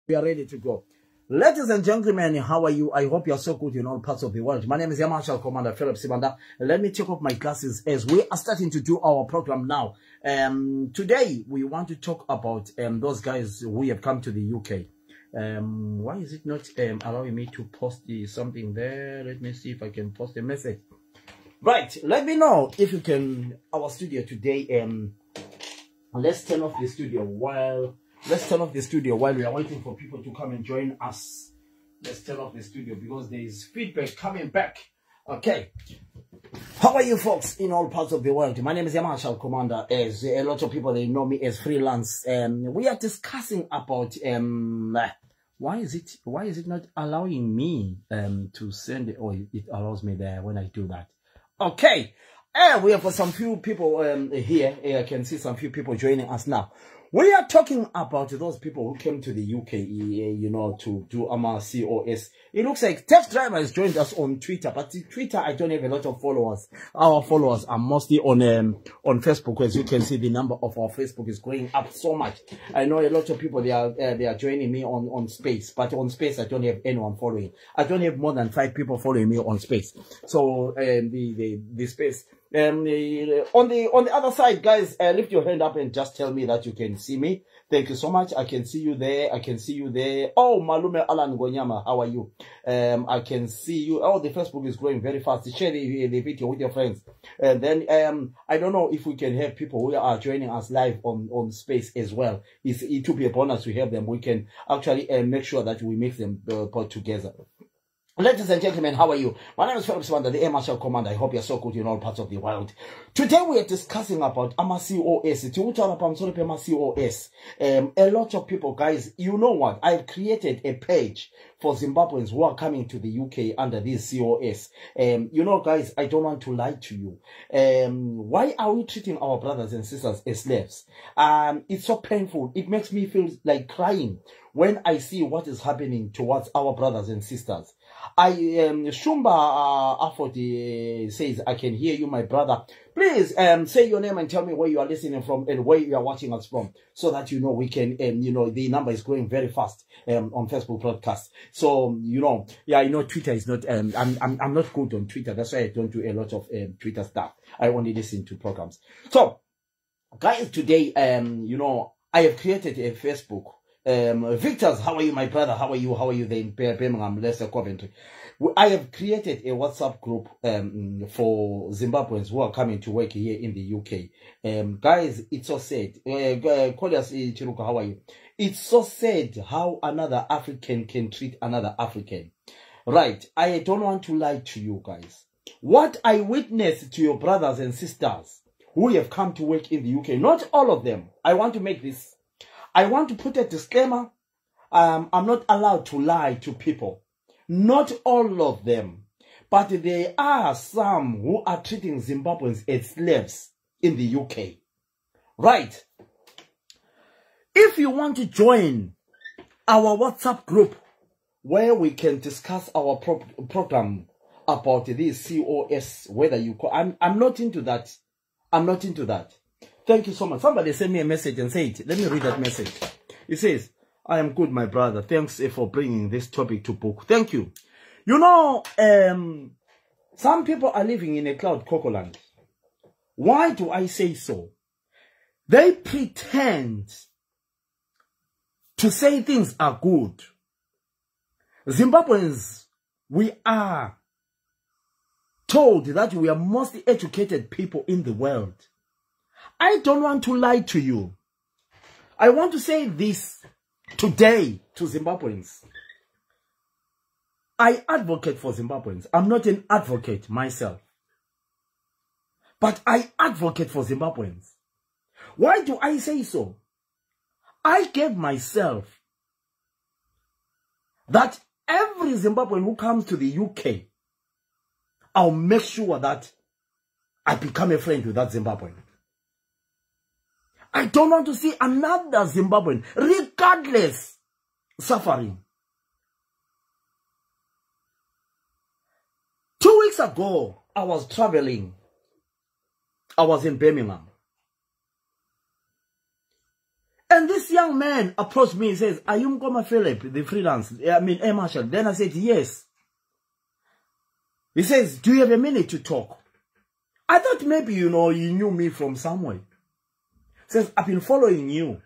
We are ready to go. Ladies and gentlemen, how are you? I hope you are so good in all parts of the world. My name is Air Marshal Commander Philip Sibanda. Let me take off my glasses as we are starting to do our program now. Today, we want to talk about those guys who have come to the UK. Why is it not allowing me to post something there? Let me see if I can post a message. Right, let me know if you can. Our studio today, let's turn off the studio while we are waiting for people to come and join us. Let's turn off the studio because there is feedback coming back. Okay. How are you folks in all parts of the world? My name is Marshal Commander. As a lot of people, they know me as freelance. We are discussing about why is it not allowing me to send it? Oh, it allows me there when I do that. Okay. We have some few people here. I can see some few people joining us now. We are talking about those people who came to the UK, you know, to do COS. It looks like Test Driver has joined us on Twitter, but Twitter, I don't have a lot of followers. Our followers are mostly on Facebook. As you can see, the number of our Facebook is going up so much. I know a lot of people, they are joining me on Space, but on Space, I don't have anyone following. I don't have more than 5 people following me on Space. So, the Space. On the other side, guys, lift your hand up and just tell me that you can see me. Thank you so much. I can see you there. I can see you there. Oh, Malume Alan Gonyama, how are you? I can see you. Oh, the Facebook is growing very fast. Share the video with your friends. And then I don't know if we can have people who are joining us live on Space as well. It will be a bonus to have them. We can actually make sure that we mix them put together. Ladies and gentlemen, how are you? My name is Philip Sibanda, the Air Marshal Commander. I hope you're so good in all parts of the world. Today we are discussing about COS. COS. A lot of people, guys, you know what? I've created a page for Zimbabweans who are coming to the UK under this COS. You know, guys, I don't want to lie to you. Why are we treating our brothers and sisters as slaves? It's so painful. It makes me feel like crying when I see what is happening towards our brothers and sisters. Shumba Afodi says, I can hear you, my brother. Please say your name and tell me where you are listening from and where you are watching us from, so that you know we can, you know, the number is growing very fast on Facebook broadcast. So, you know, yeah, you know, Twitter is not, I'm not good on Twitter. That's why I don't do a lot of Twitter stuff. I only listen to programs. So, guys, today, you know, I have created a Facebook. Victor's, how are you, my brother? How are you? How are you there in Birmingham, Leicester, Coventry? I have created a WhatsApp group for Zimbabweans who are coming to work here in the UK. Guys, it's so sad. Kolias Chiruka, how are you? It's so sad how another African can treat another African. Right. I don't want to lie to you guys. What I witnessed to your brothers and sisters who have come to work in the UK, not all of them. I want to make this. I want to put a disclaimer. I'm not allowed to lie to people. Not all of them. But there are some who are treating Zimbabweans as slaves in the UK. Right. If you want to join our WhatsApp group where we can discuss our program about this COS, whether you call, I'm not into that. I'm not into that. Thank you so much. Somebody sent me a message and said, let me read that message. It says, I am good, my brother. Thanks for bringing this topic to book. Thank you. You know, some people are living in a cloud cocoland. Why do I say so? They pretend to say things are good. Zimbabweans, we are told that we are most educated people in the world. I don't want to lie to you. I want to say this today to Zimbabweans. I advocate for Zimbabweans. I'm not an advocate myself. But I advocate for Zimbabweans. Why do I say so? I gave myself that every Zimbabwean who comes to the UK, I'll make sure that I become a friend with that Zimbabwean. I don't want to see another Zimbabwean, regardless, suffering. 2 weeks ago, I was traveling. I was in Birmingham. And this young man approached me and says, "Are you Mkoma Philip, the freelance? Air Marshal?" Then I said, "Yes." He says, "Do you have a minute to talk?" I thought maybe, you knew me from somewhere. He says, "I've been following you.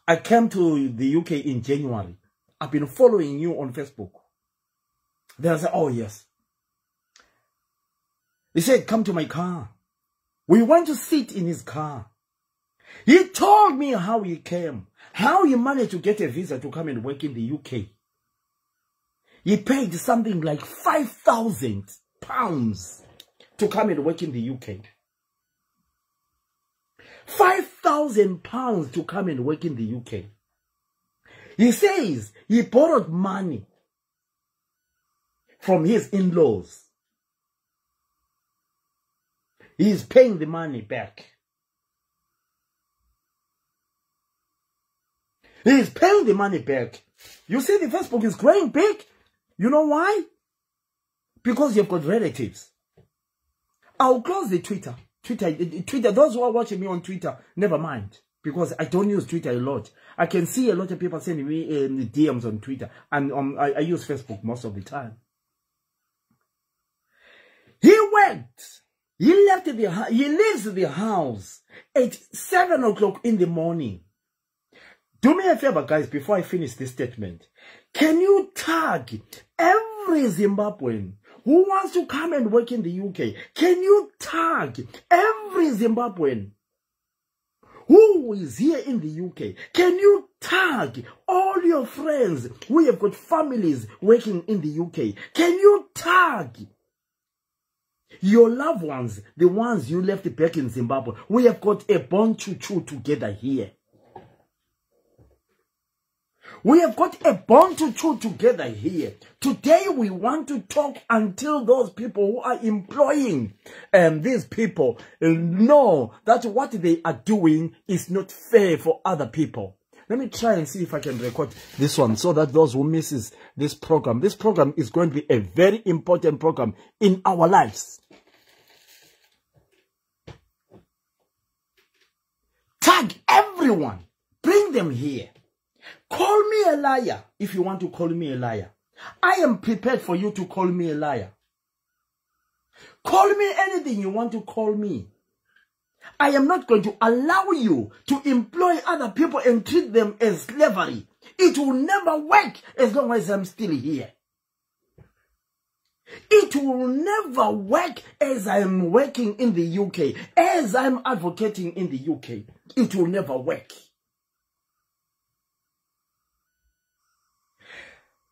I came to the UK in January. I've been following you on Facebook." Then I said, "Oh, yes." He said, "Come to my car." We went to sit in his car. He told me how he came, how he managed to get a visa to come and work in the UK. He paid something like £5,000 to come and work in the UK. £5,000 to come and work in the UK. He says he borrowed money from his in-laws. He is paying the money back. He is paying the money back. You see, the Facebook is growing big. You know why? Because you've got relatives. I'll close the Twitter. Twitter, those who are watching me on Twitter, never mind. Because I don't use Twitter a lot. I can see a lot of people sending me DMs on Twitter. And I use Facebook most of the time. He went. He leaves the house at 7 o'clock in the morning. Do me a favor, guys, before I finish this statement. Can you tag every Zimbabwean who wants to come and work in the UK? Can you tag every Zimbabwean who is here in the UK? Can you tag all your friends who have got families working in the UK? Can you tag your loved ones, the ones you left back in Zimbabwe? We have got a bond to chew together here. We have got a bond to chew together here. Today we want to talk until those people who are employing these people know that what they are doing is not fair for other people. Let me try and see if I can record this one so that those who misses this program is going to be a very important program in our lives. Tag everyone. Bring them here. Call me a liar if you want to call me a liar. I am prepared for you to call me a liar. Call me anything you want to call me. I am not going to allow you to employ other people and treat them as slavery. It will never work as long as I'm still here. It will never work as I'm working in the UK, as I'm advocating in the UK. It will never work.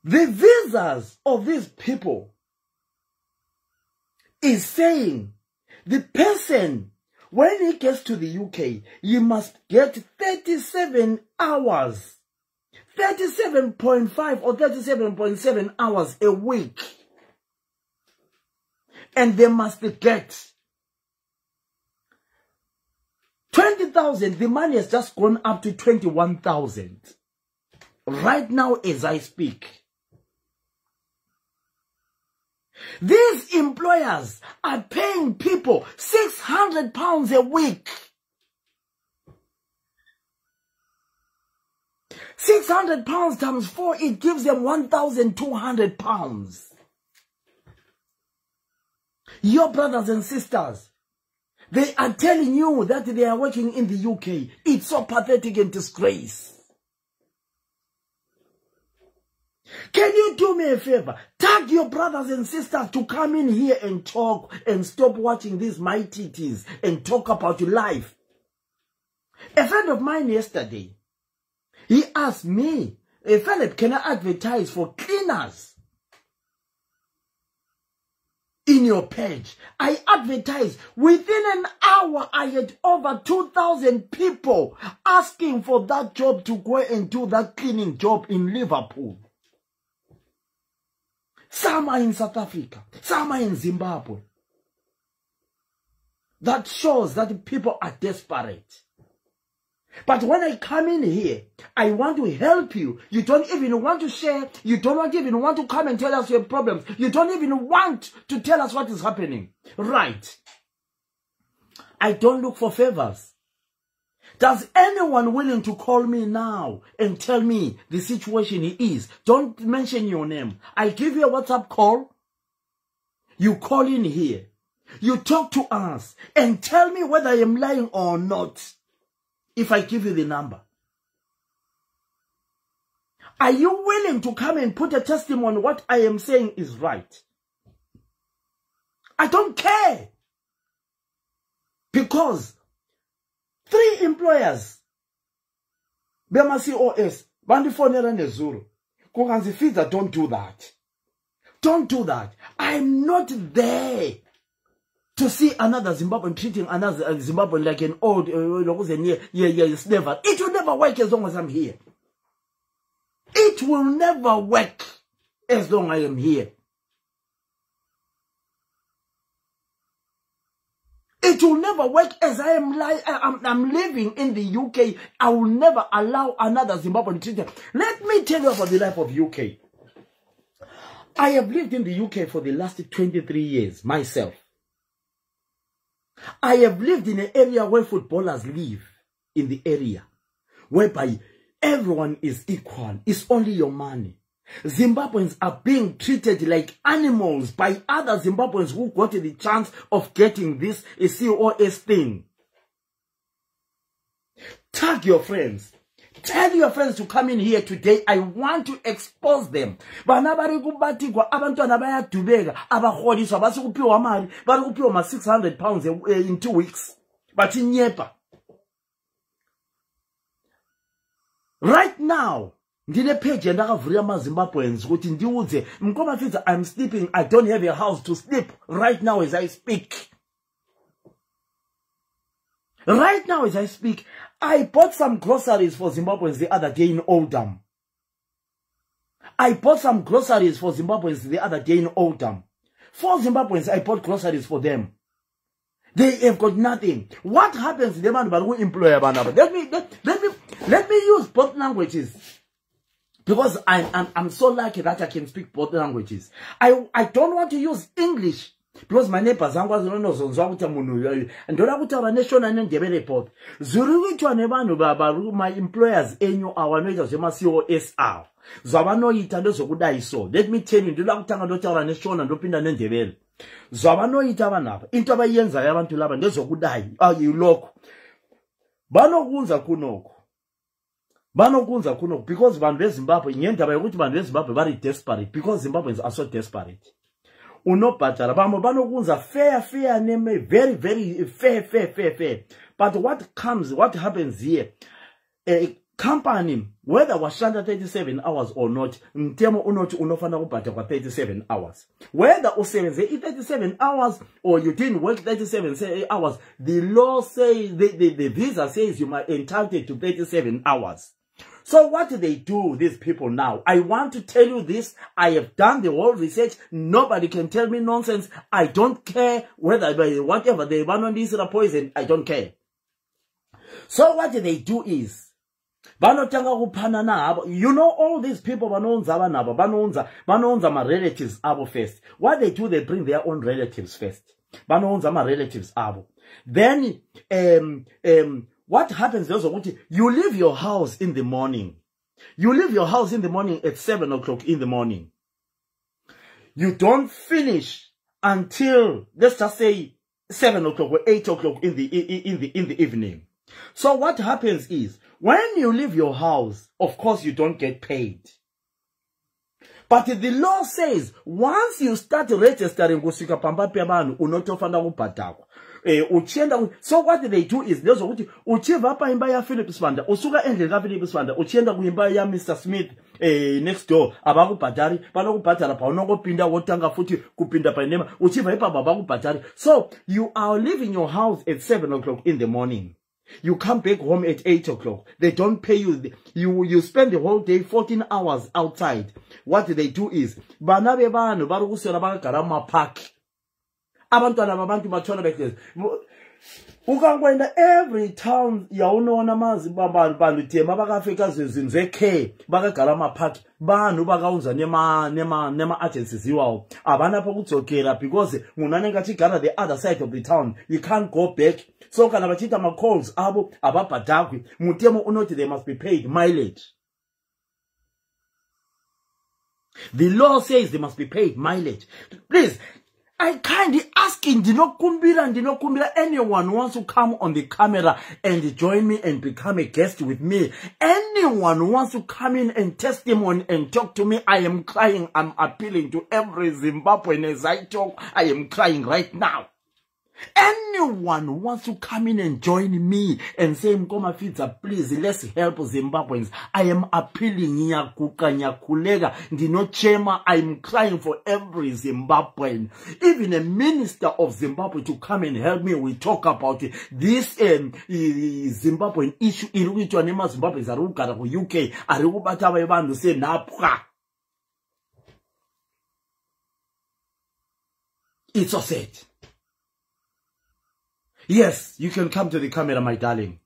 The visas of these people is saying the person, when he gets to the UK, he must get 37 hours, 37.5 or 37.7 hours a week. And they must get 20,000. The money has just gone up to 21,000. Right now as I speak. These employers are paying people £600 a week. £600 times 4, it gives them £1,200. Your brothers and sisters, they are telling you that they are working in the UK. It's so pathetic and disgrace. Can you do me a favor? Tag your brothers and sisters to come in here and talk and stop watching these my titties and talk about your life. A friend of mine yesterday, he asked me, "Philip, can I advertise for cleaners in your page?" I advertised. Within an hour, I had over 2,000 people asking for that job to go and do that cleaning job in Liverpool. Some are in South Africa. Some are in Zimbabwe. That shows that people are desperate. But when I come in here, I want to help you. You don't even want to share. You don't even want to come and tell us your problems. You don't even want to tell us what is happening. Right. I don't look for favors. Does anyone willing to call me now and tell me the situation he is? Don't mention your name. I give you a WhatsApp call. You call in here. You talk to us and tell me whether I am lying or not if I give you the number. Are you willing to come and put a testimony what I am saying is right? I don't care. Because 3 employers, Bema COS, Bandifonera and Zuru, Kukanzifiza, don't do that. Don't do that. I'm not there to see another Zimbabwean treating another Zimbabwean like an old, it's never. It will never work as long as I'm here. It will never work as long as I am here. It will never work as I'm living in the UK. I will never allow another Zimbabwean treaty. Let me tell you about the life of UK. I have lived in the UK for the last 23 years myself. I have lived in an area where footballers live, in the area, whereby everyone is equal. It's only your money. Zimbabweans are being treated like animals by other Zimbabweans who got the chance of getting this COS thing. Tag your friends. Tell your friends to come in here today. I want to expose them. £600 in 2 weeks. But in Nyepa. Right now, page Zimbabweans, I'm sleeping. I don't have a house to sleep right now as I speak. Right now as I speak, I bought some groceries for Zimbabweans the other day in Oldham. I bought some groceries for Zimbabweans the other day in Oldham. 4 Zimbabweans, I bought groceries for them. They have got nothing. What happens to them and who employ let me use both languages. Because I'm so lucky that I can speak both languages. I don't want to use English. Because my neighbors are not and don't have nation and report. My employers our COSR. Zabano itando so good I saw. Let me tell you, do not tell a nation and open an interval. Zabano itavanap. Intaba yenza yavan to love and those good die. Ah, you look. Bano gunza kunok. Bano gunza kunok. Because Van Zimbabwe, Yenta by which Van Zimbabwe very desperate. Because Zimbabweans are so desperate. Uno patara. Bano gunza fair name. Very, very fair. But what happens here? A company, whether was under 37 hours or not, mtemo unoti unofana kupata kwa 37 hours. Whether usebenze 37 hours or you didn't work 37 hours, the law says, the visa says you are entitled to 37 hours. So what do they do, these people now? I want to tell you this. I have done the whole research. Nobody can tell me nonsense. I don't care whether whatever they want on this poison. I don't care. So what they do is, you know all these people banonza my relatives abo first. What they do, they bring their own relatives first. Banonza my relatives abo. Then what happens is you leave your house in the morning. You leave your house in the morning at 7 o'clock in the morning. You don't finish until, let's just say, 7 o'clock or 8 o'clock in the evening. So what happens is, when you leave your house, of course you don't get paid. But the law says, once you start registering, so what they do is, uchiva pa imba ya Philip Swanda, usuka endle ka Philip Swanda, uchienda kuimba ya Mr. Smith next door, abakupatari, banokupatara pa unokopinda wotanga futhi kupinda pa nema, uchiva ipa babakupatari. So you are leaving your house at 7 o'clock in the morning. You come back home at 8 o'clock. They don't pay you. You spend the whole day, 14 hours outside. What they do is, banabe banu barukusera bakakarama park. Abantwana babantu batshona bekles. Ukankwenda every town yawunona mazi bantu tema bakafika zizinzwe K bakagalama park bantu bakaunza nema agencies iwawo abanapho kudzokera because ngunane ngathi gala the other side of the town, you can't go back. So kana bachita ama calls abo ababhadakwi mutemo unoti they must be paid mileage. The law says they must be paid mileage. Please, I kindly asking, Dinokumbira, anyone who wants to come on the camera and join me and become a guest with me. Anyone who wants to come in and testimony and talk to me, I am crying. I'm appealing to every Zimbabwean as I talk. I am crying right now. Anyone who wants to come in and join me and say, Mkoma Fidza, please, let's help Zimbabweans. I am appealing, Nyakulega, Ndino Chema. I am crying for every Zimbabwean. Even a minister of Zimbabwe to come and help me. We talk about this Zimbabwean issue in which one of Zimbabwe is Arukara for UK. Arukubatawa Evandu say, Napra. It's so sad. Yes, you can come to the camera, my darling.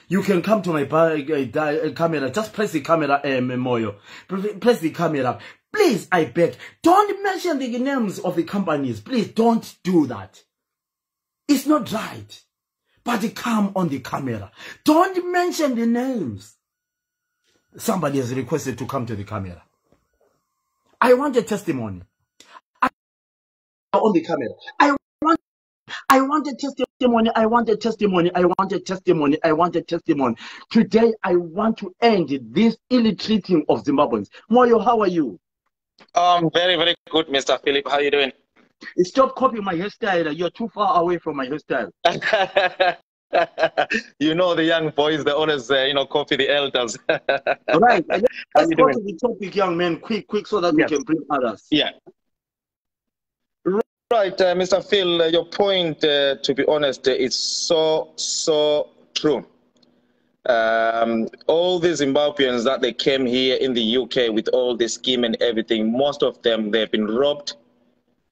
You can come to my camera. Just press the camera, Moyo. Press the camera. Please, I beg. Don't mention the names of the companies. Please, don't do that. It's not right. But come on the camera. Don't mention the names. Somebody has requested to come to the camera. I want a testimony. On the camera. I want a testimony. I want a testimony. I want a testimony. I want a testimony. Today, I want to end this ill-treating of Zimbabweans. Moyo, how are you? Very, very good, Mr. Philip. How are you doing? Stop copying my hairstyle. You're too far away from my hairstyle. You know the young boys, they always, copy the elders. Right. Let's go to the topic, young man, quick, so that we can bring others. Yeah. Right, Mr. Phil, your point, to be honest, is so true. All the Zimbabweans that they came here in the UK with all the scheme and everything, most of them, they've been robbed.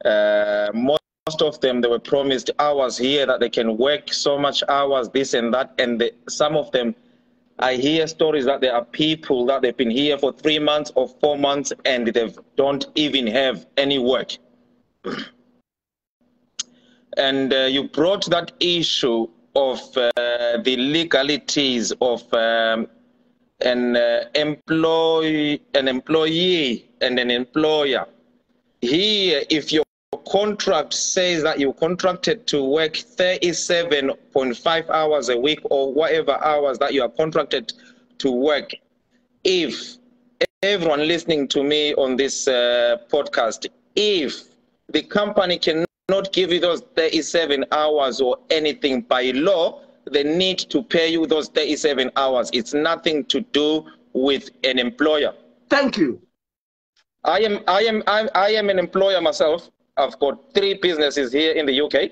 Most of them, they were promised hours here that they can work so much hours, this and that. And some of them, I hear stories that there are people that they've been here for 3 months or 4 months and they don't even have any work. And you brought that issue of the legalities of an employee and an employer. Here, if your contract says that you're contracted to work 37.5 hours a week or whatever hours that you are contracted to work, if everyone listening to me on this podcast, if the company cannot give you those 37 hours or anything by law, they need to pay you those 37 hours. It's nothing to do with an employer. Thank you. I am an employer myself. I've got 3 businesses here in the UK.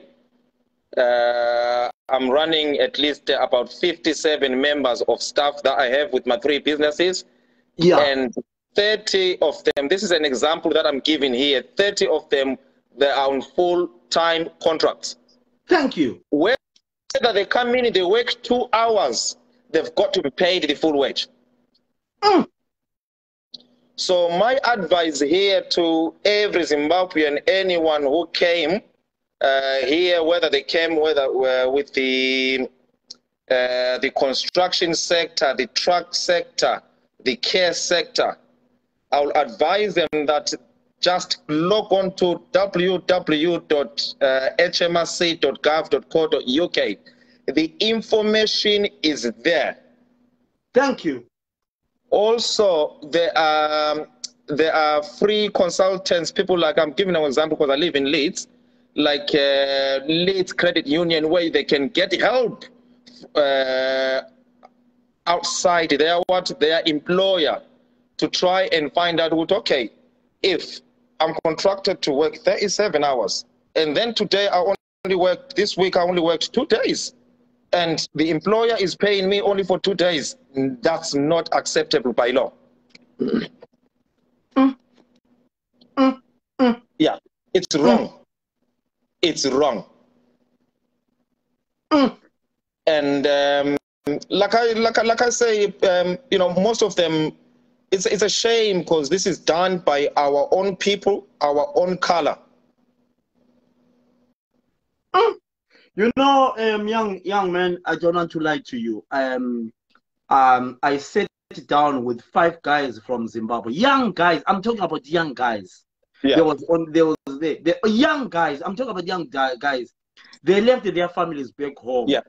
I'm running at least about 57 members of staff that I have with my 3 businesses. Yeah. And 30 of them, this is an example that I'm giving here, 30 of them, they are on full-time contracts. Thank you. Whether they come in, they work 2 hours, they've got to be paid the full wage. So my advice here to every Zimbabwean, anyone who came here, whether they came with the construction sector, the truck sector, the care sector, I will advise them that just log on to www.hmrc.gov.co.uk. The information is there. Thank you. Also, there are free consultants, people like, I'm giving an example because I live in Leeds, like Leeds Credit Union, where they can get help outside their employer to try and find out what, okay, if I'm contracted to work 37 hours, and then today this week I only worked 2 days, and the employer is paying me only for 2 days. That's not acceptable by law. Yeah, it's wrong. It's wrong. Mm. And like I say, you know, most of them, it's a shame because this is done by our own people, our own color. Mm. You know, young man, I don't want to lie to you. I sat down with 5 guys from Zimbabwe, young guys. I'm talking about young guys. Yeah. There was the young guys. I'm talking about young guys. They left their families back home. Yeah.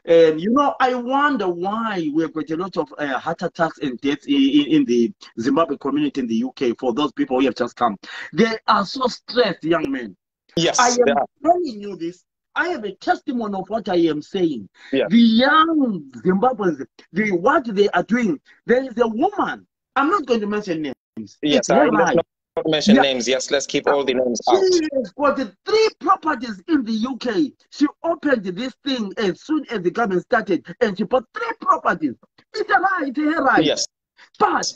You know, I wonder why we've got a lot of heart attacks and deaths in the Zimbabwe community in the UK for those people who have just come. They are so stressed, young men. Yes. I am telling you this. I have a testimony of what I am saying. Yeah. The young Zimbabweans, what they are doing, there is a woman. I'm not going to mention names. Yes, let's not mention names. Yes, let's keep all the names out. She has got 3 properties in the UK. She opened this thing as soon as the government started, and she bought 3 properties. It's her right. Yes. But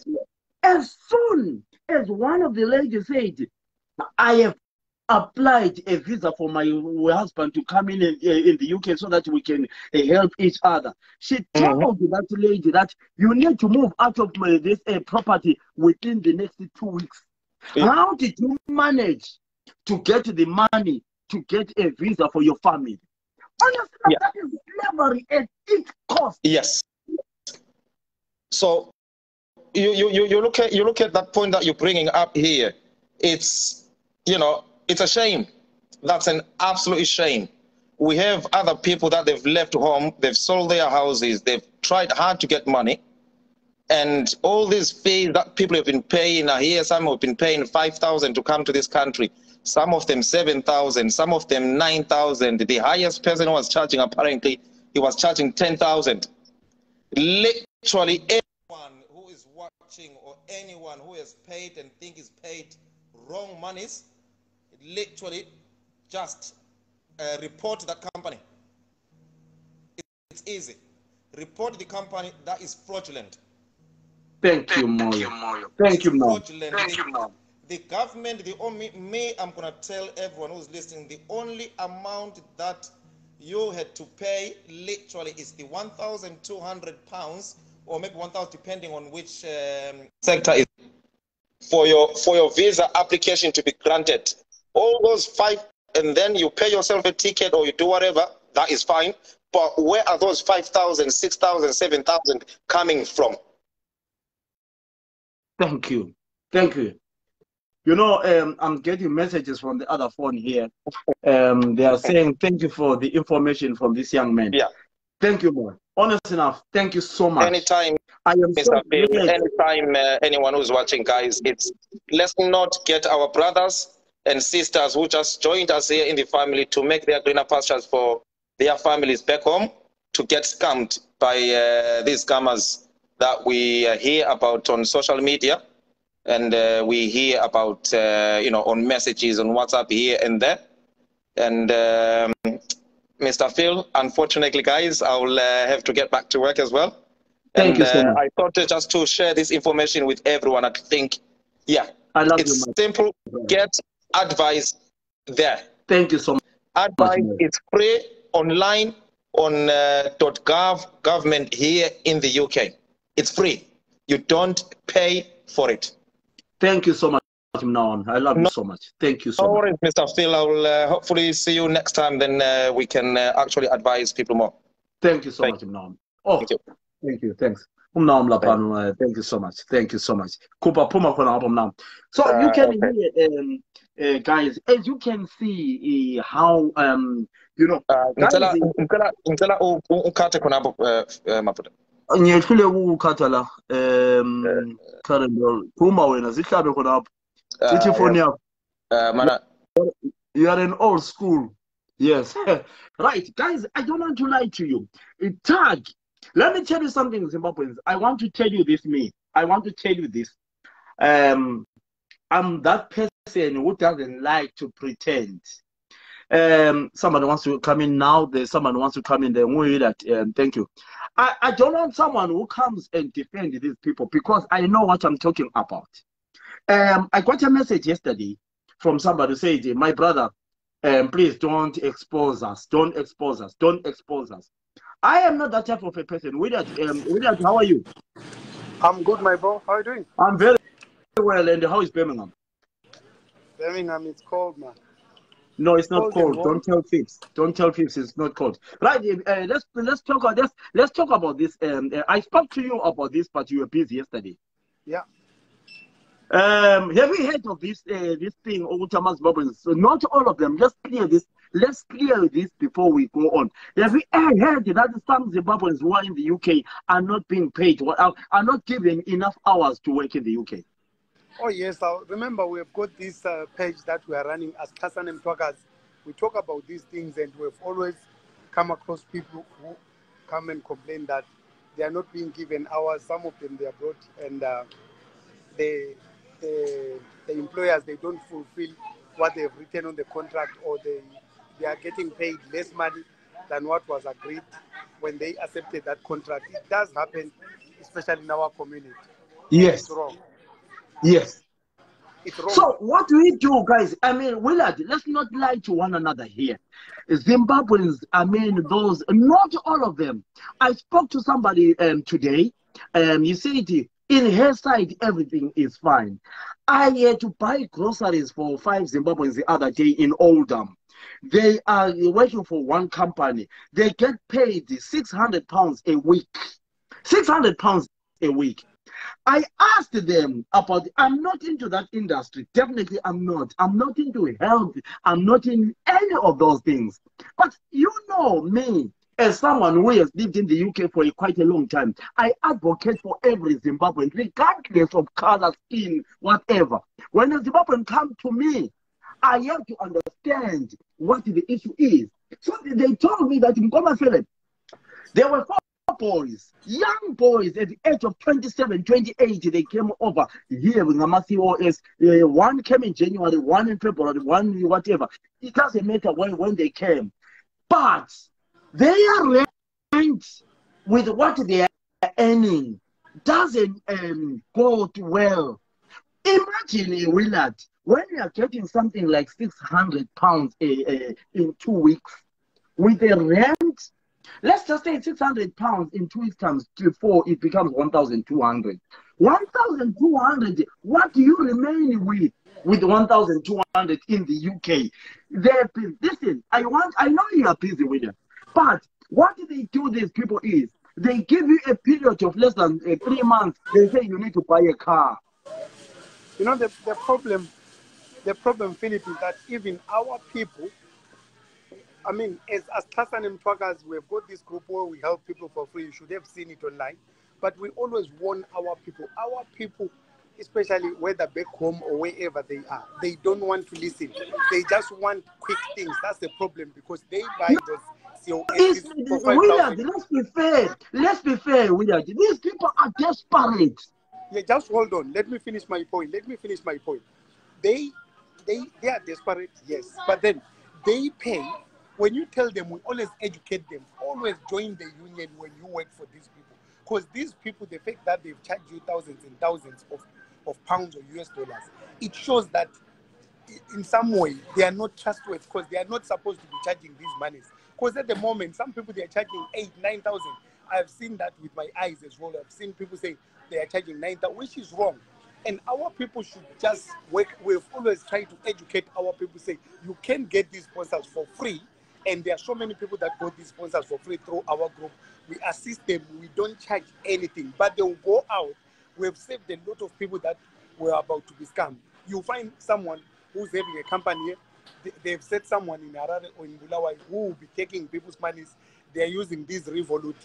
as soon as one of the ladies said, I have applied a visa for my husband to come in the UK so that we can help each other. She told that lady that you need to move out of this property within the next 2 weeks. Yeah. How did you manage to get the money to get a visa for your family? Honestly, that is slavery at its cost. Yes. So you look at that point that you're bringing up here. It's, you know, it's a shame. That's an absolute shame. We have other people that they've left home, they've sold their houses, they've tried hard to get money. And all these fees that people have been paying are here. Some have been paying 5,000 to come to this country. Some of them 7,000, some of them 9,000. The highest person who was charging, apparently, he was charging 10,000. Literally anyone who is watching or anyone who has paid and think is paid wrong monies, literally just report that company. It's easy. Report the company that is fraudulent. Thank you, Moyo. Thank you, Mo. The government, I'm going to tell everyone who's listening, the only amount that you had to pay literally is the £1,200 or maybe 1,000 depending on which sector is for your visa application to be granted. All those 5, and then you pay yourself a ticket or you do whatever, that is fine. But where are those 5,000, 6,000, 7,000 coming from? Thank you. Thank you. You know, I'm getting messages from the other phone here. They are saying, thank you for the information from this young man. Yeah. Thank you, Mo. Honest enough, thank you so much. Anytime, I am so anytime anyone who's watching, guys, let's not get our brothers and sisters who just joined us here in the family to make their greener pastures for their families back home to get scammed by these scammers that we hear about on social media, and we hear about you know, on messages on WhatsApp here and there. And Mr. Phil, unfortunately, guys, I'll have to get back to work as well. Thank you so much. I thought just to share this information with everyone. I think, yeah, it's simple. Get advice there. Thank you so much. Advice is free online on .gov government here in the UK. It's free. You don't pay for it. Thank you so much, Mnaon. I love you so much. Thank you so much. No worries, Mr. Phil. I will hopefully see you next time. Then we can actually advise people more. Thank you so much, Mnaon. Oh, thank you. Thank you. Thanks. Thank you so much. Thank you so much. So you can hear, guys, as you can see how you know. Ngiyethule ukukhatha la Karen Puma wena zihlabe khona apho sithi phone yakho mana you are in old school. Yes. Right, guys, I don't want to lie to you. Tag, let me tell you something, Zimbabweans. I want to tell you this, I want to tell you this. I'm that person who doesn't like to pretend. Someone wants to come in now, there's someone who wants to come in there. Thank you. I don't want someone who comes and defend these people because I know what I'm talking about. I got a message yesterday from somebody who said, my brother, Please don't expose us. Don't expose us. Don't expose us. I am not that type of a person. Willard, how are you? I'm good, my bro. How are you doing? I'm very well. And how is Birmingham? Birmingham, it's cold, man. No, it's not Cold and cold. warm. Don't tell Phipps. Don't tell Phipps it's not cold. Right. Let's talk about this. I spoke to you about this, but you were busy yesterday. Yeah. Have you heard of this thing, Oguta Zimbabweans? So not all of them. Let's clear this. Let's clear this before we go on. Have you heard that some Zimbabweans who are in the UK are not being paid, or are not given enough hours to work in the UK? Oh, yes. Remember, we've got this page that we are running as Tasanem Talkers. We talk about these things, and we've always come across people who come and complain that they are not being given hours. Some of them, they are brought, and the employers, they don't fulfill what they've written on the contract, or they are getting paid less money than what was agreed when they accepted that contract. It does happen, especially in our community. Yes. It's wrong. Yes. It's wrong. So what do we do, guys? I mean, Willard, let's not lie to one another here. Zimbabweans, I mean, those, not all of them. I spoke to somebody today. You said in her side, everything is fine. I had to buy groceries for 5 Zimbabweans the other day in Oldham. They are working for one company. They get paid £600 a week. £600 a week. I asked them about, I'm not into that industry. Definitely I'm not. I'm not into health. I'm not in any of those things. But you know me, as someone who has lived in the UK for quite a long time, I advocate for every Zimbabwean, regardless of color, skin, whatever. When a Zimbabwean comes to me, I have to understand what the issue is. So they told me that in Ngoma Philip, there were 4 boys, young boys at the age of 27, 28, they came over here with Ngamasi OS. One came in January, one in February, one whatever. It doesn't matter when they came. But their rent with what they are earning doesn't go well. Imagine, Willard, when you are getting something like £600 in 2 weeks with a rent. Let's just say £600 in 2 weeks times 4, it becomes 1,200. 1,200, what do you remain with 1,200 in the UK? Listen, I know you are busy with it, but what they do, these people, is they give you a period of less than 3 months. They say you need to buy a car. You know, the problem, Philip, is that even our people, I mean, as Tasanem Talkers, we've got this group where we help people for free. You should have seen it online. But we always warn our people. Our people, especially whether back home or wherever they are, they don't want to listen. They just want quick things. That's the problem, because they buy those for 5,000. Let's be fair. Let's be fair, Willard. These people are desperate. Yeah, just hold on. Let me finish my point. They are desperate, yes. But then they pay. When you tell them, we always educate them, always join the union when you work for these people. Because these people, the fact that they've charged you thousands and thousands of pounds or US dollars, it shows that in some way they are not trustworthy, because they are not supposed to be charging these monies. Because at the moment, some people, they are charging 8,000, 9,000. I've seen that with my eyes as well. I've seen people say they are charging 9,000, which is wrong. And our people should just work. We've always tried to educate our people, say you can get these sponsors for free. And there are so many people that got these sponsors for free through our group. We assist them. We don't charge anything. But they will go out. We've saved a lot of people that were about to be scammed. You find someone who's having a company. They've set someone in Harare or in Bulawayo who will be taking people's monies. They're using this Revolut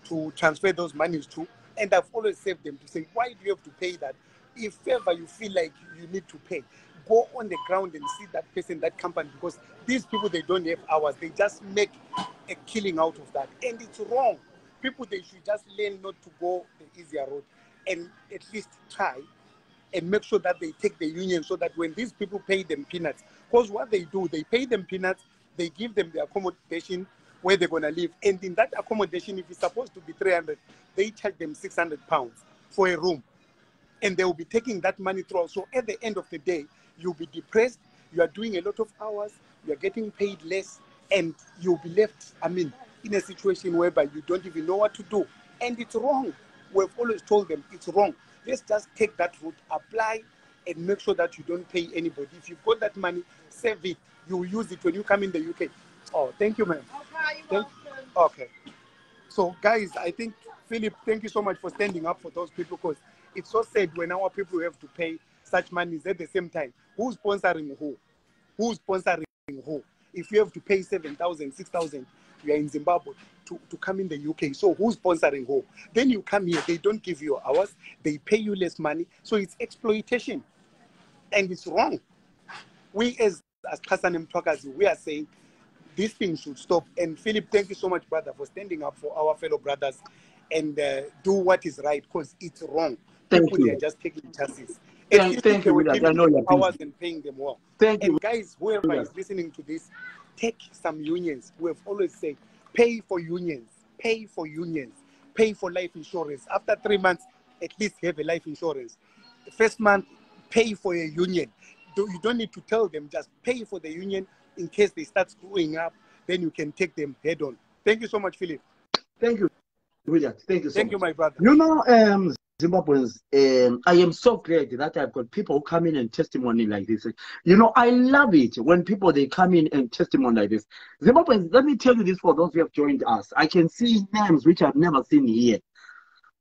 to transfer those monies to. And I've always saved them to say, why do you have to pay that? If ever you feel like you need to pay, go on the ground and see that person, that company, because these people, they don't have hours. They just make a killing out of that. And it's wrong. People, they should just learn not to go the easier road and at least try and make sure that they take the union, so that when these people pay them peanuts, because what they do, they pay them peanuts, they give them the accommodation where they're going to live. And in that accommodation, if it's supposed to be 300, they charge them £600 for a room. And they will be taking that money through. So at the end of the day, you'll be depressed. You are doing a lot of hours, you are getting paid less, and you'll be left, in a situation whereby you don't even know what to do. And it's wrong. We've always told them it's wrong. Let's just take that route, apply, and make sure that you don't pay anybody. If you've got that money, save it. You will use it when you come in the UK. Oh, thank you, ma'am. Okay. So, guys, I think, Philip, thank you so much for standing up for those people, because it's so sad when our people have to pay such monies at the same time. Who's sponsoring who? Who's sponsoring who? If you have to pay 7,000, 6,000, you are in Zimbabwe to come in the UK. So who's sponsoring who? Then you come here, they don't give you hours, they pay you less money. So it's exploitation. And it's wrong. We as Xhosa Mthwakazi, we are saying this thing should stop. And Philip, thank you so much, brother, for standing up for our fellow brothers and do what is right, because it's wrong. People are just taking chances. Thank you, William. I know you're hours and paying them well. Thank you. And guys, whoever is listening to this, take some unions. We have always said, pay for unions, pay for unions, pay for life insurance. After 3 months, at least have a life insurance. The first month, pay for a union. You don't need to tell them, just pay for the union in case they start screwing up, then you can take them head on. Thank you so much, Philip. Thank you, William. Thank you so much. Thank you, my brother. You know, Zimbabweans, I am so glad that I've got people who come in and testimony like this. You know, I love it when people, they come in and testimony like this. Zimbabweans, let me tell you this for those who have joined us. I can see names which I've never seen here.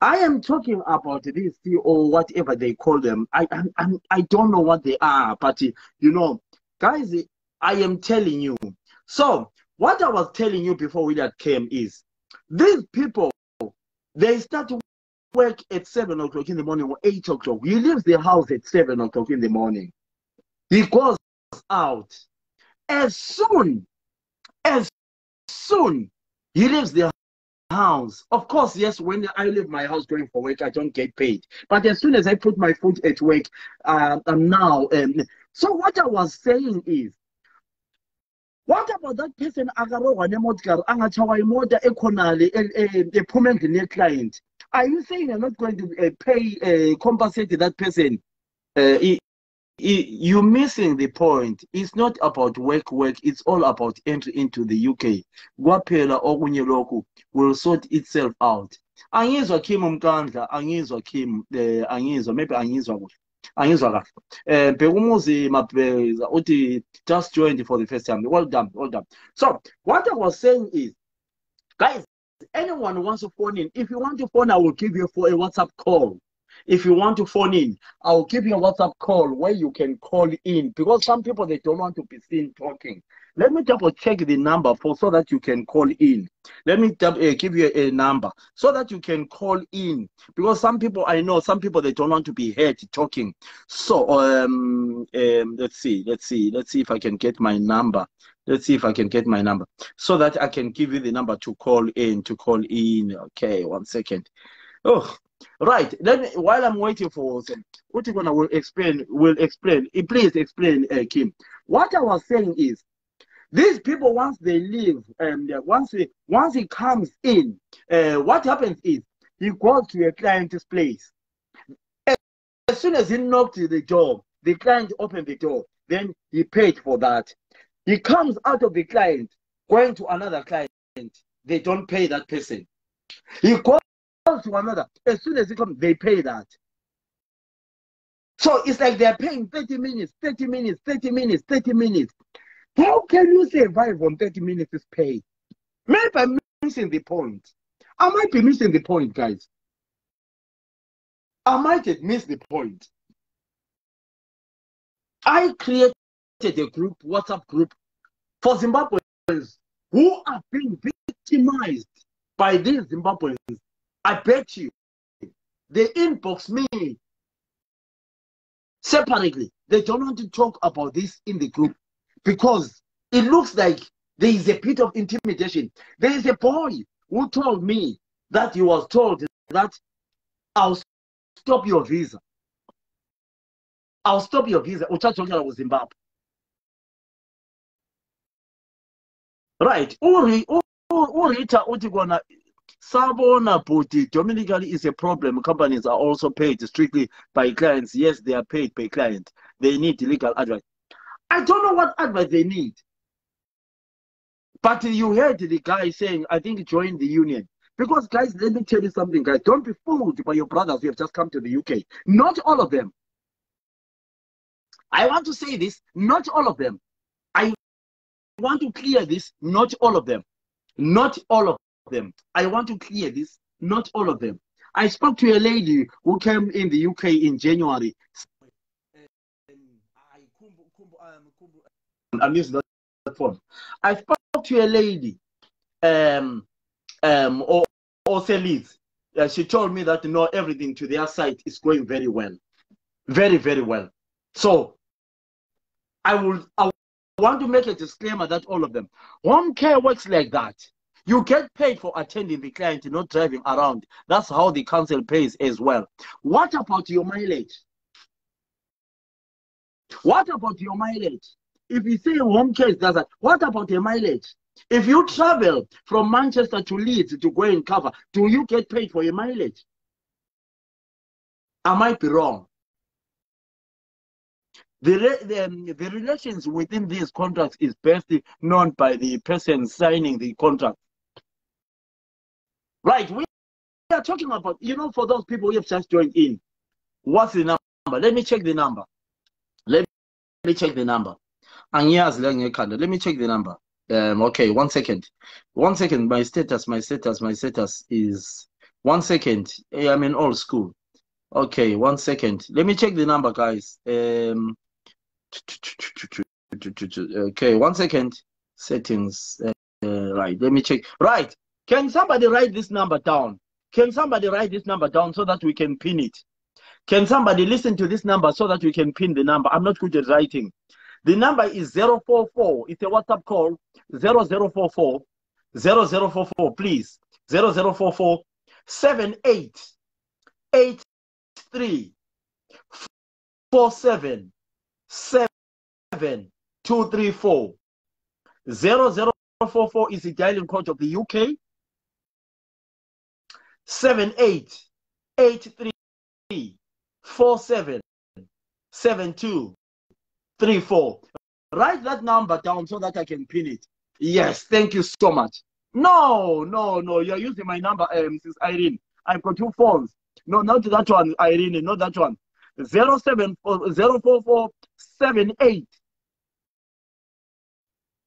I am talking about these CEO, whatever they call them. I don't know what they are, but you know, guys, I am telling you. So what I was telling you before William came is, these people, they start to work at 7 o'clock in the morning or 8 o'clock. He leaves the house at 7 o'clock in the morning. He goes out. As soon he leaves the house. Of course, yes, when I leave my house going for work, I don't get paid. But as soon as I put my foot at work, I'm now. So what I was saying is, what about that person a client? Are you saying you're not going to compensate that person? You're missing the point. It's not about work. It's all about entry into the UK. Guapela okunye lokhu will sort itself out. Angizwa Kim Mkandla, angizwa Kim, angizwa, maybe angizwa kuhle. Angizwa kahle. Bekumuzi Mabeza uthi just joined for the first time. Well done, well done. So what I was saying is, guys, anyone who wants to phone in, if you want to phone, I will give you for a WhatsApp call. If you want to phone in, I'll give you a WhatsApp call where you can call in, because some people, they don't want to be seen talking. Let me double check the number so that you can call in. Let me give you a number so that you can call in, because some people, I know some people, they don't want to be heard talking. So let's see if I can get my number. Let's see if I can get my number so that I can give you the number to call in. Okay, 1 second. Oh, right. Let me, while I'm waiting for Utikona will explain. Please explain, Kim. What I was saying is, these people, once they leave, once he comes in, what happens is he goes to a client's place. As soon as he knocked the door, the client opened the door. Then he paid for that. He comes out of the client, going to another client. They don't pay that person. He goes to another. As soon as he comes, they pay that. So it's like they're paying 30 minutes, 30 minutes, 30 minutes, 30 minutes. How can you survive on 30 minutes pay? Maybe I'm missing the point. I might be missing the point, guys. I might have missed the point. I created a group, WhatsApp group, for Zimbabweans who are being victimized by these Zimbabweans. I bet you, they inbox me separately. They don't want to talk about this in the group because it looks like there is a bit of intimidation. There is a boy who told me that he was told that I'll stop your visa. I'll stop your visa. Uchachoka was Zimbabwe. Right. Urita Utigona Sabona Puti Dominically is a problem. Companies are also paid strictly by clients. Yes, they are paid by client. They need legal advice. I don't know what advice they need. But you heard the guy saying, I think join the union. Because, guys, let me tell you something, guys. Don't be fooled by your brothers who have just come to the UK. Not all of them. I want to say this, not all of them. I want to clear this, not all of them. Not all of them. I want to clear this, not all of them. I spoke to a lady who came in the UK in January. I'm using that phone. I spoke to a lady, Oselis. She told me that everything to their site is going very well. Very, very well. So I want to make a disclaimer that all of them. Home care works like that. You get paid for attending the client, not driving around. That's how the council pays as well. What about your mileage? What about your mileage? If you say home care does that, what about your mileage? If you travel from Manchester to Leeds to go and cover, do you get paid for your mileage? I might be wrong. The relations within these contracts is best known by the person signing the contract. Right, we are talking about, for those people who have just joined in, what's the number? Let me check the number. Let me check the number. Let me check the number. Okay, 1 second. 1 second, my status is 1 second. I'm in old school. Okay, 1 second. Let me check the number, guys. Okay, 1 second. Settings. Right, let me check. Right. Can somebody write this number down? Can somebody write this number down so that we can pin it? Can somebody listen to this number so that we can pin the number? I'm not good at writing. The number is 044. It's a WhatsApp call. 0044. 0044, please. 0044 7883 47 7234. 0044 is the dialing code of the UK. 7883 47 7234. Write that number down so that I can pin it. Yes, thank you so much. No, you're using my number, Mrs. Irene. I've got 2 phones. No, not that one, Irene, not that one. 044 78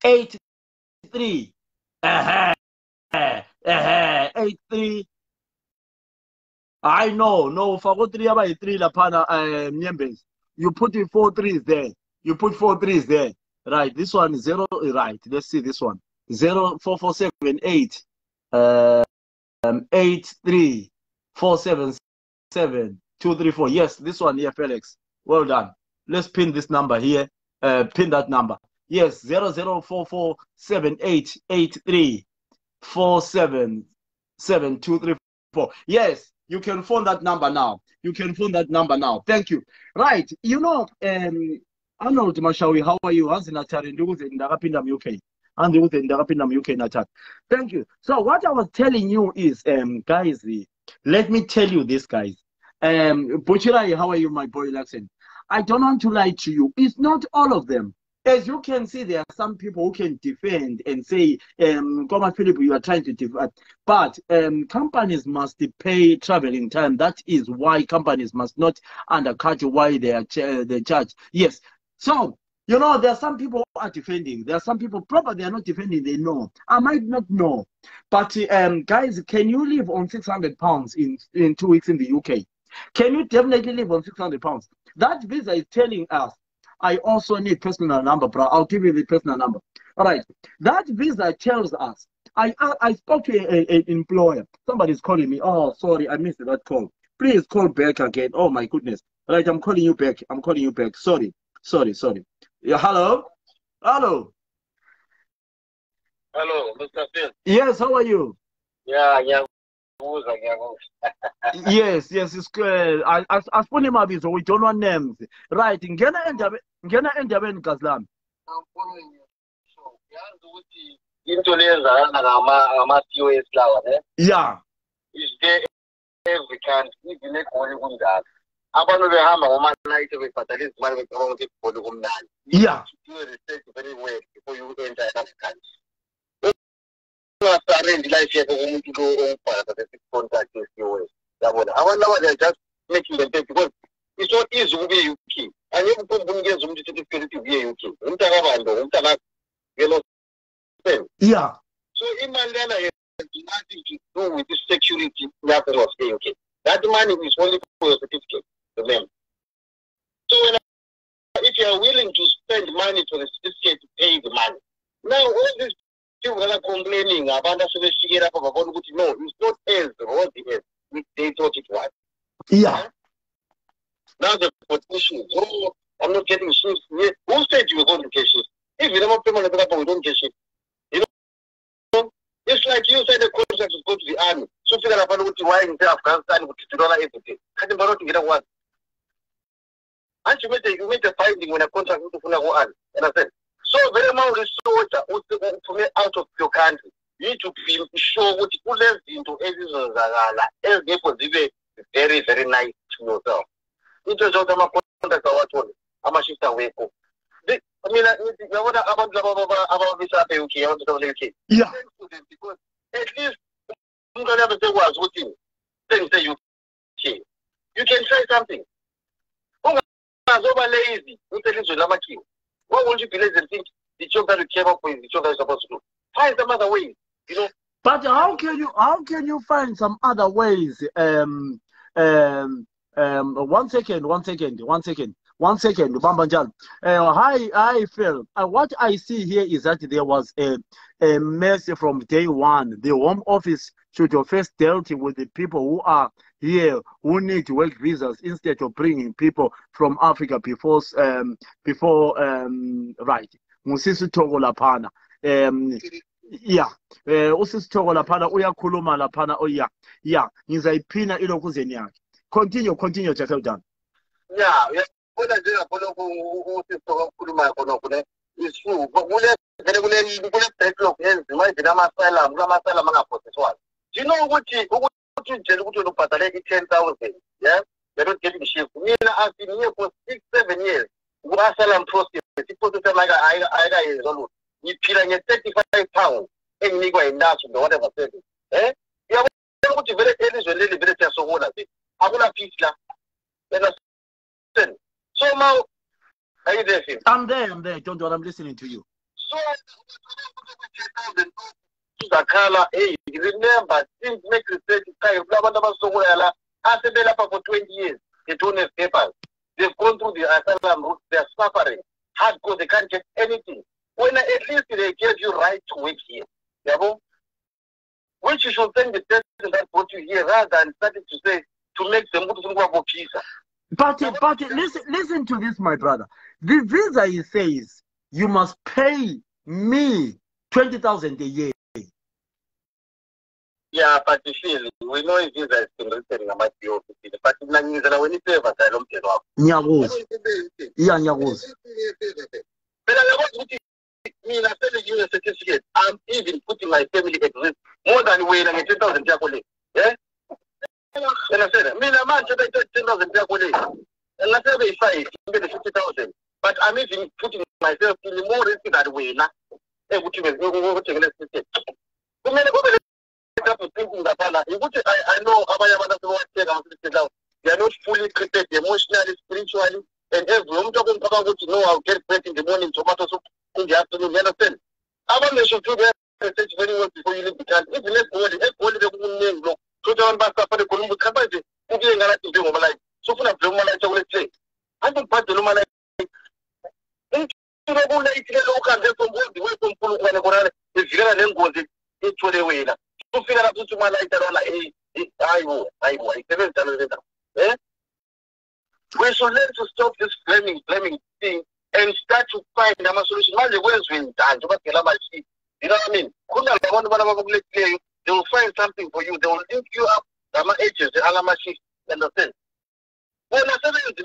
83 83. I know, no, for 3 by 3 lapana members. You put 4 threes there. You put 4 threes there. Right, this one is 0. Right, let's see this one. 04478 83 477 234. Yes, this one here, Felix. Well done. Let's pin this number here. Pin that number. Yes, 0044 78 83 477 234. Yes, you can phone that number now. You can phone that number now. Thank you. Right, Arnold Mashawi, how are you? Thank you. So what I was telling you is, guys, let me tell you this, guys. Buchirai, how are you, my boy Laxen? I don't want to lie to you. It's not all of them. As you can see, there are some people who can defend and say, Comrade Philip, you are trying to defend. But companies must pay traveling time. That is why companies must not undercut why they are charged. Yes. So, there are some people who are defending. There are some people, probably they are not defending, they know. I might not know. But, guys, can you live on £600 in 2 weeks in the UK? Can you definitely live on £600? That visa is telling us, I also need personal number, bro. I'll give you the personal number. All right. That visa tells us, I spoke to an employer. Somebody's calling me. Oh, sorry, I missed that call. Please call back again. Oh, my goodness. All right, I'm calling you back. I'm calling you back. Sorry. Yeah, hello? Hello, Mr. Phil. Yes, how are you? Yeah. Yes, it's good. I phone him up, so we don't want names. Right, ngena endabeni Gazlam. I'm following you. So, into ngama-POS lawa, Yeah. Is there every country, even like only one that. abantu behamba ngomanight bebhadala izimali becabanga ukuthi ibholi kumnandi. Yeah. Do research very well before you enter another country. Ungasarrendi life yakho kumuntu lo ongibhala bese contact yesiwe. Yabona abantu laba they are just making them pay because it's not easy to be UK. And you can get some certificate to be UK. Yeah. So in Mandela has nothing to do with the security level of the UK. That money is only for your certificate, remember. So if you are willing to spend money for the certificate to pay the money. Now all these people are complaining about us no, it's not as what it is. They thought it was. Yeah. Now the politicians, oh, I'm not getting shifts. Who said you were going to get shifts? If you never pay money, we don't get shifts. You know, it's like you said the contract is go to the army. So figure out what you want in Afghanistan with $2 everything. I didn't borrow to get a one. And you made a finding when a contract to go on. And I said, so very much resource out of your country. You need to be sure what you left into everything. Very, very nice to yourself. It was out of my contact. I'm a shift away. I mean, about this UK. Yeah. Because at least you can never say was waiting. Then say you can try something. Lazy. What would you be lazy and think the job that you came up with, the job that you're supposed to do? Find some other way, you know. But how can you find some other ways? One second, Bambanjan. Hi, Phil. What I see here is that there was a mess from day one. The Home Office should have first dealt with the people who are here who need work visas instead of bringing people from Africa before right. Musisi Togo lapana. Yeah. Usisi Togo lapana uyakhuluma lapana oya. Yeah. Ngizayiphina ilokuzeni yakhe. Continue, Jacob. Yeah. What I do, it's true. But do you know what you 10,000? Yeah, they're not getting shift. I've been here for 6-7 years. Asylum process. You pay 35 pounds and you go in that whatever. Eh? You have to very early very so what I think. I'm gonna teach that. So now, are you there? I'm there. Don't worry, I'm listening to you. So, Zakala, hey, remember, things make research time. I've been up for 20 years. They don't have papers. They've gone through the asylum route. They're suffering. Hardcore, they can't get anything. When at least they gave you right to work here. Which you should thank the person that brought you here rather than starting to say, to make them go to visa. But listen to this, my brother. The visa, he says, you must pay me 20,000 a year. Yeah, but you feel we know if visa is been written in my office, but when you pay for asylum, Nyagos. Yeah, Nyagos. But I want to me, I tell you a certificate. I'm even putting my family at risk more than we in 10,000 Japanese. Yeah? And I said, me, a man should have 10,000 Japanese. And I said, if I get 50,000, but I'm even putting myself in more risk that way now. I know they are not fully prepared emotionally, spiritually, and every I'm talking about what you know, I'll get bread in the morning, tomato soup in the afternoon, you understand? I want you to do that research very well before you leave the country. If you let only the name block, so down back up for the Columbu Cabazzi, who getting a lot to do my life. So for a blue man, I will say, I don't part the Roman. If you don't go and get from the way from Pulu, if you are then go into the way. So figure out to my life that I will. We should learn to stop this blaming thing and start to find a solution. You know what I mean? They will find something for you. They will link you up. Agents, understand? When I said if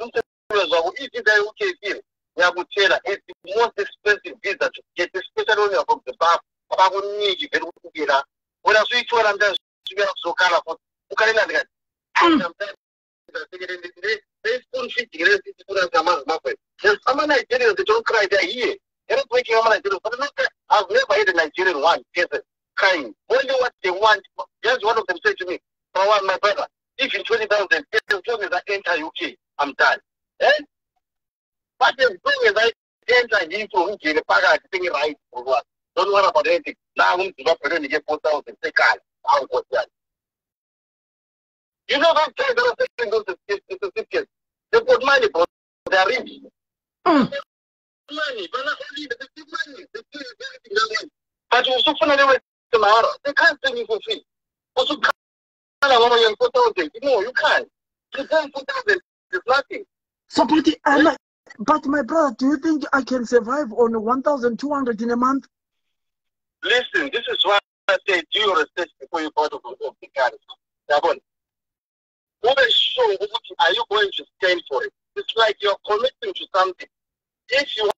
they okay here, I would say that it's the most expensive visa to get, especially when you're from the bar. I would need you to get that. When I switch to I'm just so colorful. Nigerians, they don't cry, they're here. They're not making Nigerians. But I've never had a Nigerian one person crying. Only what they want. Just one of them said to me, my brother, if in 20,000, as long as I enter UK, I'm done. Eh? But as long as I enter into UK, the paga thing right for what? Don't worry about anything. Now I'm going to get 4,000. Take care. I'll go there. You know those guys that are selling those certificates? They've got money, but they're rich. Money, but not only the money, they do everything they want. But you also find a way tomorrow. They can't sell you for free. Also, no, you can't. You can't put out there's nothing. So, but my brother, do you think I can survive on 1,200 in a month? Listen, this is why I say do your research before you go to the car. Are you going to stand for it? It's like you're committing to something. If you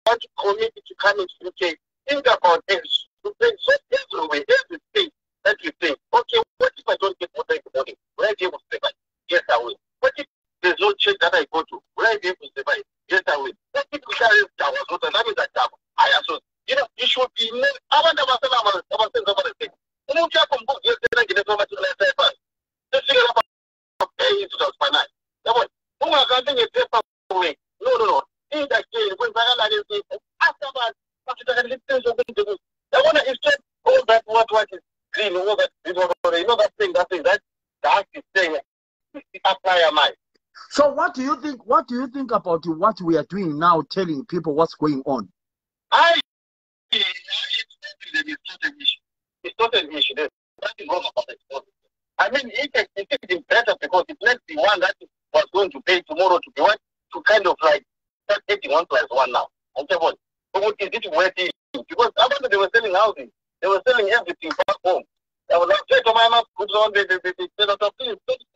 want to commit to coming to UK, think about this. So everywhere, every state that you think, okay, what if I don't get what I want? Will I be able to survive? Yes, I will. What if there's no church that I go to? Will I be able to survive? Yes, I will. What if I was not allowed that job? I also, you know, you should be. I want to say, no. In that case, when I want to instead all that what is green, all that you know that thing that is saying apply a mind. So what do you think? What do you think about what we are doing now, telling people what's going on? It's not an issue. There's nothing wrong about it. I mean, it's better because it makes the one that was going to pay tomorrow to be one to kind of like start taking 1 + 1 now. And say, what is it worth it? Because after they were selling housing, they were selling everything back home. I was like, say to my mom, stop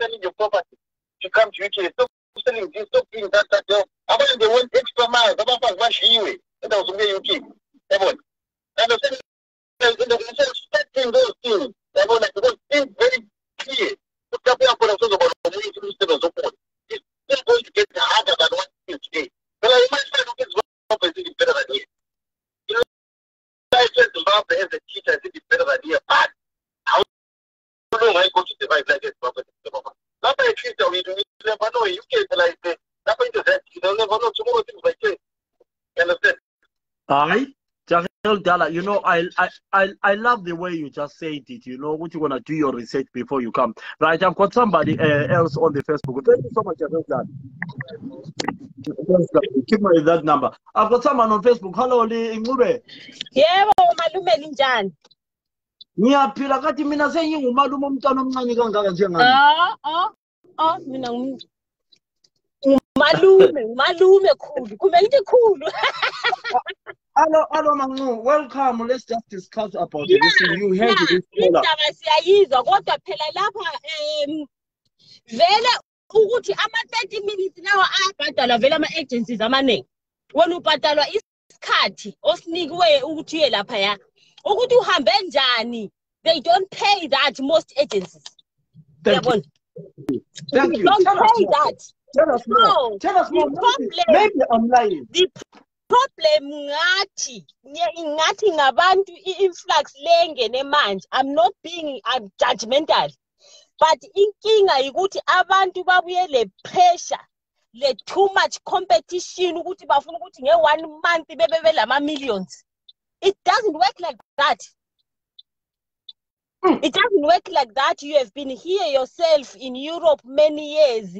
selling your property to come to UK. Stop selling this, stop doing that. After they went extra miles, and that was in UK. And they said, stop doing those things. They were like, because things very clear. It's still going to get harder than what it is today. But I might say, okay, it's better than here. You know, I said Zimbabwe as a teacher, I think it's better than here. But how long I go to survive like this? Not by a teacher, we never know. You can't like that. You never know tomorrow things like this. You understand? Aye. Dala, you know, I love the way you just said it. You know, what you want to do your research before you come. Right, I've got somebody else on the Facebook. Thank you so much, Jahel. Keep my that number. I've got someone on Facebook. Hello, Ingube. Yebo, malume linjani? Ngiyaphila kathi mina sengingumalume umntwana omncane kangaka njengami. Mina umalume khulu. Kumele ithi khulu. Hello, Mangu. Welcome. Let's just discuss about it. Listen, you heard this. Indaba siyayizwa kodwa phela lapha vele ukuthi ama-30 minutes lawa ayabhadalwa vele ama-agencies amaningi. Wena ubhadalwa isikhathi osinikiwe ukuthi uye lapha ya. Ukuthi uhambe njani. They don't pay that most agencies. Thank you. They don't pay that. Tell us more. Tell us more. Maybe I'm lying. The problem ngathi ngabantu influx lengene manje. I'm not being judgmental, but inkinga ukuthi abantu babuye le pressure, le too much competition ukuthi bafuna ukuthi nge1 month bebe lama millions. It doesn't work like that. It doesn't work like that. You have been here yourself in Europe many years.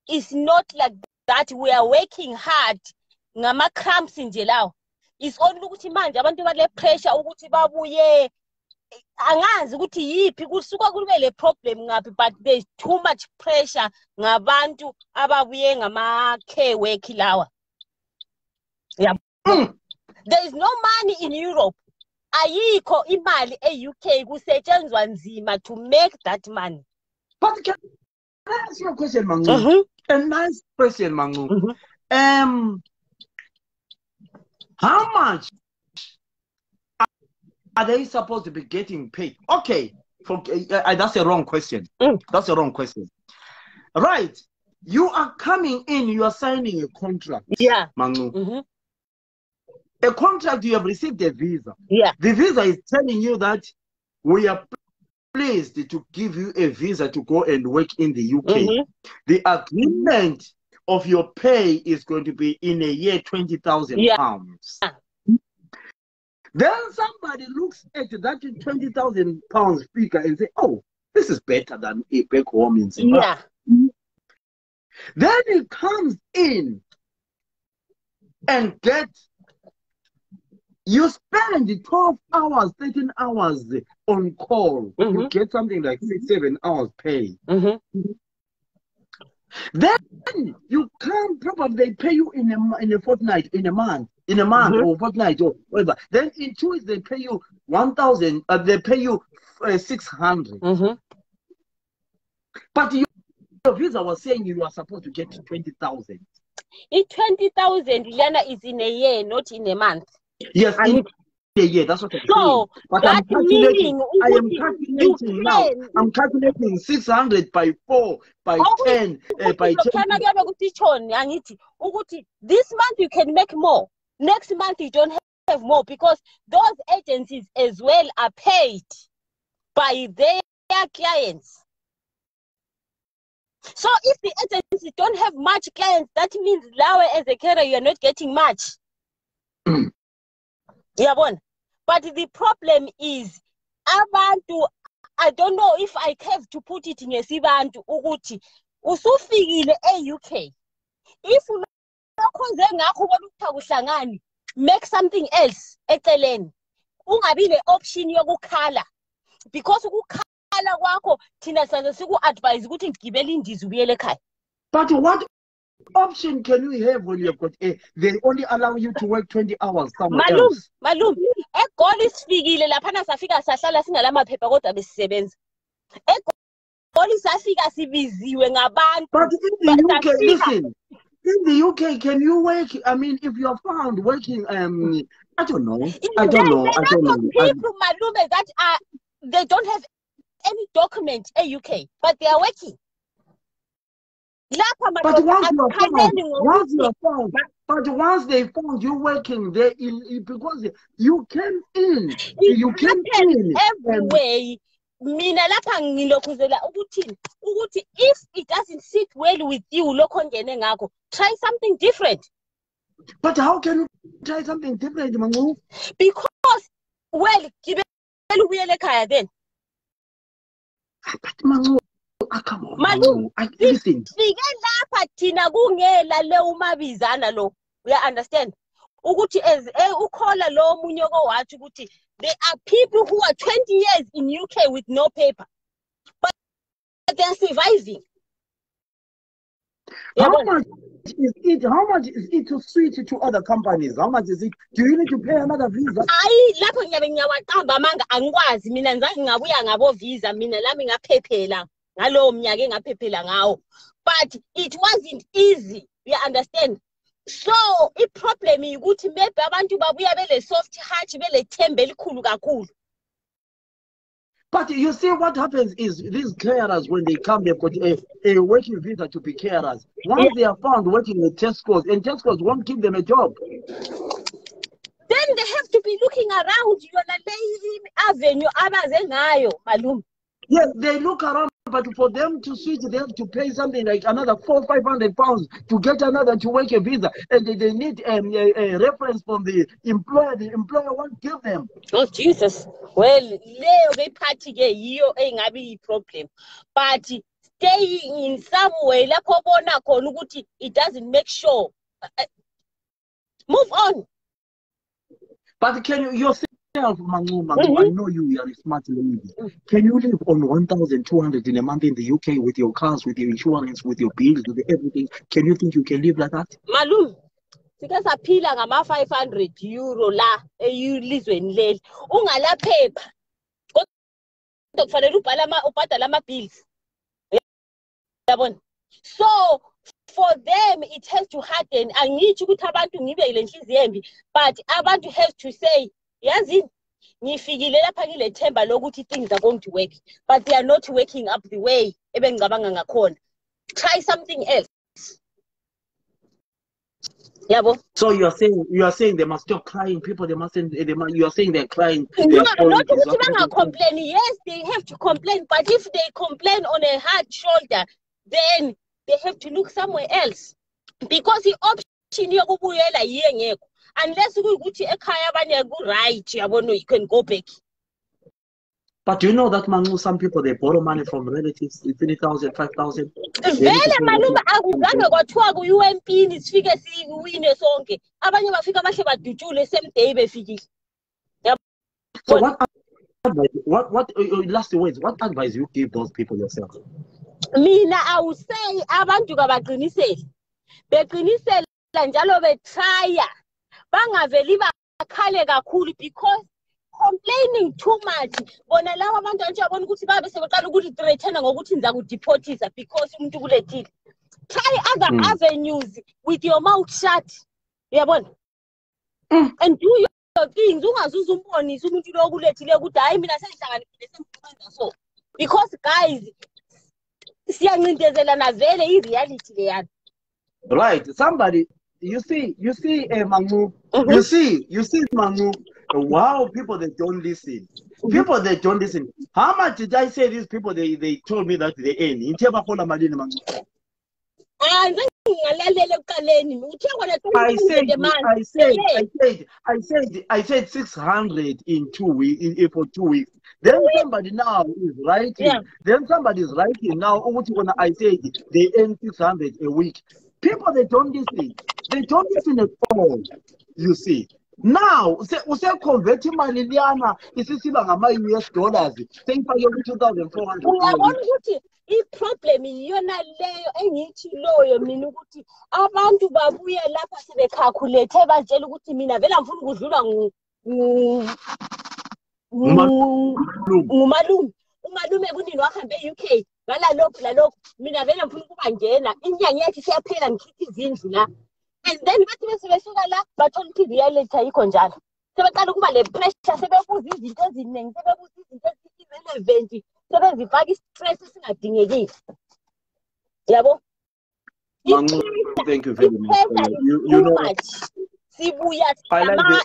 It's not like that. We are working hard. Ngama cramps nje lawo. It's only ukuthi manje abantu bale pressure ukuthi babuye angazi ukuthi yipi kusuka kube le problem ngaphi, but there's too much pressure ngabantu ababuye ngama care work lawa. Yeah. There is no money in Europe. Ayikho imali e-UK kusetshenzwa nzima to make that money. But can I ask you a question, Mangu? A nice question, Mangu. How much are they supposed to be getting paid? Okay, that's a wrong question. That's a wrong question. Right. You are coming in, you are signing a contract. Yeah. Mangu. A contract, you have received a visa. Yeah. The visa is telling you that we are pleased to give you a visa to go and work in the UK. The agreement of your pay is going to be in a year 20,000 pounds. Then somebody looks at that 20,000 pounds figure and say, oh, this is better than a back home in Zimbabwe. Then it comes in and gets, you spend 12 hours, 13 hours on call. You get something like 6-7 hours pay. Then you come, probably they pay you in a fortnight, in a month or fortnight or whatever. Then in 2 weeks they pay you 1,000. They pay you 600. But your visa was saying you are supposed to get 20,000. 20,000, Lana, is in a year, not in a month. Yes, in a year. That's what I'm saying. But that meaning I am calculating now. I'm calculating 600 by 4, by 10, by 10. This month you can make more. Next month you don't have more, because those agencies as well are paid by their clients. So if the agencies don't have much clients, that means now as a carer you are not getting much. But the problem is, abantu, I don't know if I have to put it in a sibantu ukuthi usufikile e-UK. If make something else eceleni. Ungabi le option yokukhala, because ukukhala kwakho thina saze siku-advise ukuthi ngigibele indiza ubuyele ekhaya. But what option can you have when you have got they only allow you to work 20 hours somewhere else? Malum, eGoli sifikile laphana safika sahlala singalamaphepha kodwa besisebenza. eGoli safika sibiziwe ngabantu. But in the UK, listen, in the UK, can you work? I mean, if you are found working, I don't know. People, Malume, that they don't have any document in UK, but they are working. But once they found you working there, because you came in, everywhere. Mina lapha ngilokhuzela ukuthi if it doesn't sit well with you lokho ngene ngakho, try something different. But how can you try something different, Mangu? Because well, gibela ubuyele ekhaya then. But Mangu, come on, Mangu, listen. Fike lapha thina kungela le umabizana lo. We understand ukuthi as ukhola lo munye kowathi ukuthi there are people who are 20 years in UK with no paper, but they are surviving. How much is it? How much is it to switch to other companies? How much is it? Do you need to pay another visa? Lapho ngiyabe ngiyawaqamba manga angikwazi mina ngizange ngabuya ngabo visa mina lami ngaphephela ngalo mnyaka engaphephela ngawo, but it wasn't easy. You understand? So the problem is ukuthi maybe abantu babuya bele soft heart bele thembe elikhulu kakhulu. But you see what happens is these carers, when they come, they've got a working visa to be carers. Once they are found working at Tesco's, and Tesco's won't give them a job. Then they have to be looking around you and avenue abazengayo, Malum. Yes, they look around, but for them to switch, they have to pay something like another 400-500 pounds to get another to work a visa, and they need a reference from the employer. The employer won't give them. Oh Jesus! Well, leyo party ke yiyo engabi problem, but staying in some way lapho bona khona ukuthi it doesn't make sure. Move on. But can you yourself, Mangu, I know you are a smart lady. Can you live on 1,200 in a month in the UK with your cars, with your insurance, with your bills, with everything? Can you think you can live like that? Malum, sika saphila ngama 500 euro la elizweni leli. Ungala phepha. Kodwa kufanele ubhadala ama bills. Yabona? So for them it has to harden. Angithi ukuthi abantu ngibe ile nhliziyo embi, but abantu have to say, yazi ngifikile lapha ngile themba lokuthi things are going to work, but they are not working up the way ebengicabanga ngakhona. Try something else. Yeah, but so you are saying they must stop crying. People, they mustn't. You are saying they're crying. They no, are not falling. to complain. Yes, they have to complain, but if they complain on a hard shoulder, then they have to look somewhere else, because the option yokubuyela yengekho, unless ukuthi ekhaya abanye right, yabona, you can go back. But you know that, Manu, some people, they borrow money from relatives, 3,000, 5,000. Vele malunga akuzange kwathiwa ku-UMP sifike siwine sonke, abanye bafika bahle badutshule same day befikile. So what last words, what advice you give those people yourself? Mina I would say abantu kabaqinisele, beqinisela njalo betrya, bangaveli bakhale kakhulu, because complaining too much, bona laba abantu nje abona ukuthi babe sebeqala ukuthi threaten ngokuthi niza kudeportisa because umuntu kulethile. Try other avenues with your mouth shut. Uyabona? And do your things. Ungazuza umbonisa umuntu lo kulethile ukuthi hayi mina sengihlakaniphile semsebenza so. Because guys, siyancindezelana vele i-reality leyana. Right. Somebody, you see, Manu, you see, Manu. Wow, people that don't listen. People that don't listen. How much did I say these people? They told me that they earn. I said 600 in 2 weeks, for 2 weeks. Then somebody now is writing. Yeah. Then somebody is writing now. I said they earn 600 a week. People they don't listen. They don't listen at all. You see. Now, use convert imali liyana isisiba ngama-US dollars sengifake ku-2,400. Uyabona ukuthi i-problem iyona leyo engithi loyo mina ukuthi abantu babuye lapha sebecalculate batshela ukuthi mina vele ngifuna ukudlula ngumalume. Umalume kunini wahambe e-UK lalokhu mina vele ngifuna ukubangena inyanga yathi siyaphela ngikhipha izindlu la. And then bathi besebefika la bathola ukuthi reality ayikho njalo. Sebeqala ukuba le pressure, sebebuza izinto eziningi, sebebuza izinto ezirelevant, sebezifaka i-stress esingadingekile. Yabo? Thank you very much. You know much. Sibuya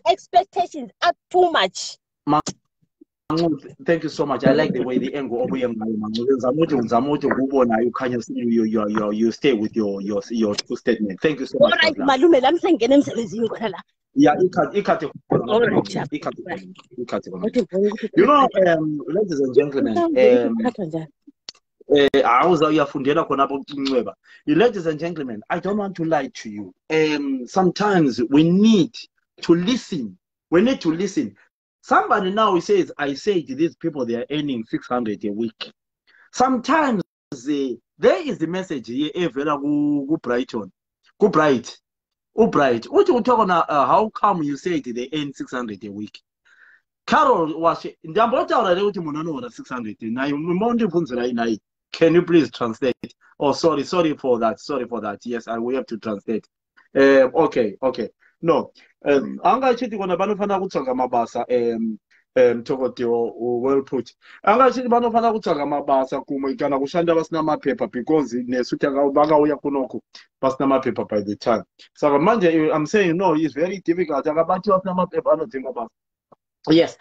expectations are too much. Thank you so much. I like the way the angle over here. You stay with your statement. Thank you so much. All right, malume, I'm saying yeah, you know, ladies and gentlemen, ladies and gentlemen, I don't want to lie to you. Sometimes we need to listen. We need to listen. Somebody now says, I say to these people, they are earning 600 a week. Sometimes there is the message here, go Brighton. Go bright. Oh, bright. What you talking about? How come you say they earn 600 a week? Carol was in the about 600. Can you please translate? Oh, sorry for that. Sorry for that. Yes, we have to translate. Okay. No. Anga chiti kona banofana kutsvaga mabasa Tokotio well put. Anga chiti banofana kutsvaga mabasa kumwe kana kushanda vasina mapepa because nesu vakauya kunoko pasina mapepa by the time. Saka manje I'm saying no, it's very difficult. Akabati vasina mapepa anodzinga basa. Yes.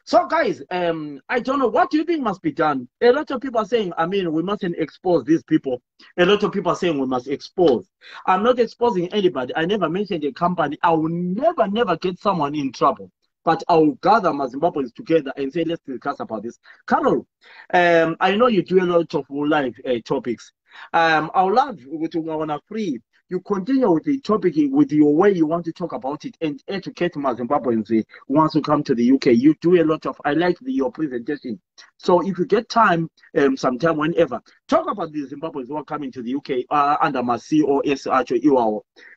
So guys, I don't know, what do you think must be done? A lot of people are saying, I mean, we mustn't expose these people. A lot of people are saying we must expose. I'm not exposing anybody. I never mentioned a company. I will never get someone in trouble. But I will gather my Zimbabweans together and say, let's discuss about this. Carol, I know you do a lot of live topics. I would love to free. You continue with the topic with your way you want to talk about it and educate my Zimbabweans once you come to the UK. You do a lot of, I like your presentation. So if you get time, sometime, whenever, talk about the Zimbabweans who are coming to the UK under my COS,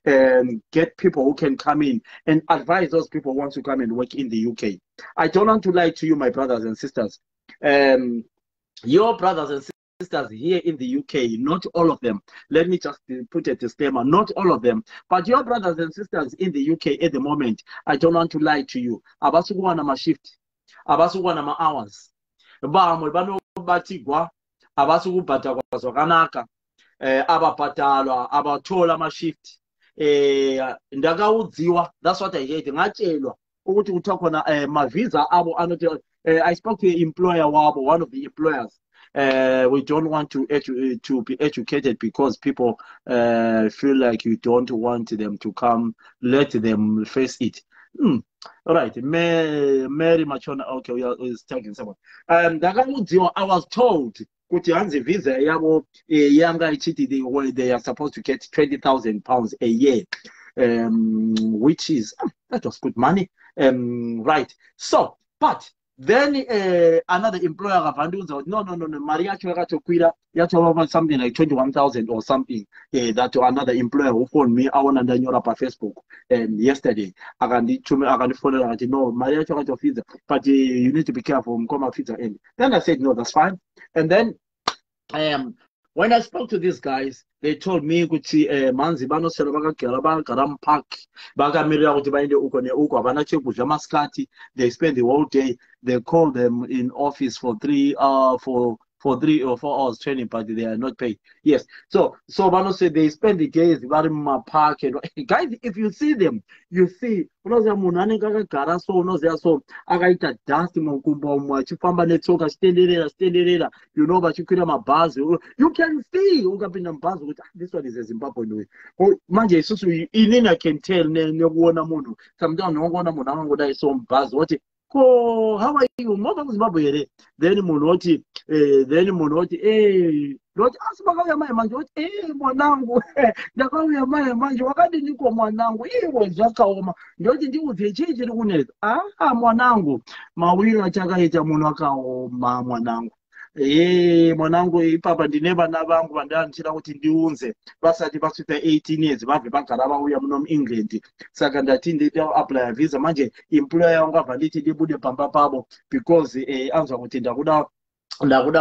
and get people who can come in and advise those people who want to come and work in the UK. I don't want to lie to you, my brothers and sisters. Your brothers and sisters here in the UK, not all of them. Let me just put a disclaimer, not all of them, but your brothers and sisters in the UK at the moment, I don't want to lie to you. Abasukuwana ma shift, abasukuwana ma hours. Bamwe bano batigwa, abasukubhata kwazokanaka. ababhatalwa abathola ama-shift ndakaudziwa. That's what I heard. Ngatshelwa ukuthi kuthiwa khona ma-visa abo anothi I spoke to an employer wabo, one of the employers. We don't want to be educated because people feel like you don't want them to come. Let them face it. All right, Mary Machona. Okay, we are tagging someone. I was told kuti hanzi visa yabo yanga ichiti they are supposed to get £20,000 a year, which is that was good money. Right. So, but then another employer no, Maria Yacho something like 21,000 or something. That another employer who phoned me, I want to know up on Facebook yesterday. I can follow that. No, Maria Yacho visa, but you need to be careful. Then I said no, that's fine. And then when I spoke to these guys, they told me kuti manzi bano selo bakagera bagaram park bakamirira kuti baende uko neuko abana chekudya masikati. They spend the whole day. They call them in office for 3 3 or 4 hours training, but they are not paid. Yes. So Bano said they spend the days in my park. And guys, if you see them, you see so agaita dance mukumba mwachifamba netsoka stenderera, you know, but you could have a buzz. You can see this one is a Zimbabwean way. Manje so inina can tell sometimes no one mungu so buzz what. How are you? Then Munoti, not ask my manjo, Monango, Nakaya manjo, wakati niko mwanangu, was Jakaoma, not to do with the change in unit. Monango, Mawina Chakaita Munaka or Mwanango. Mwanangu papa ndineba nabangu bandani chira kuti ndiunze basati pasita 18 years bave bakaraba uya muno England saka ndati ndite apply visa manje employer yangu apa nditi ndibude pamba pabo because anzwa kuti ndakuda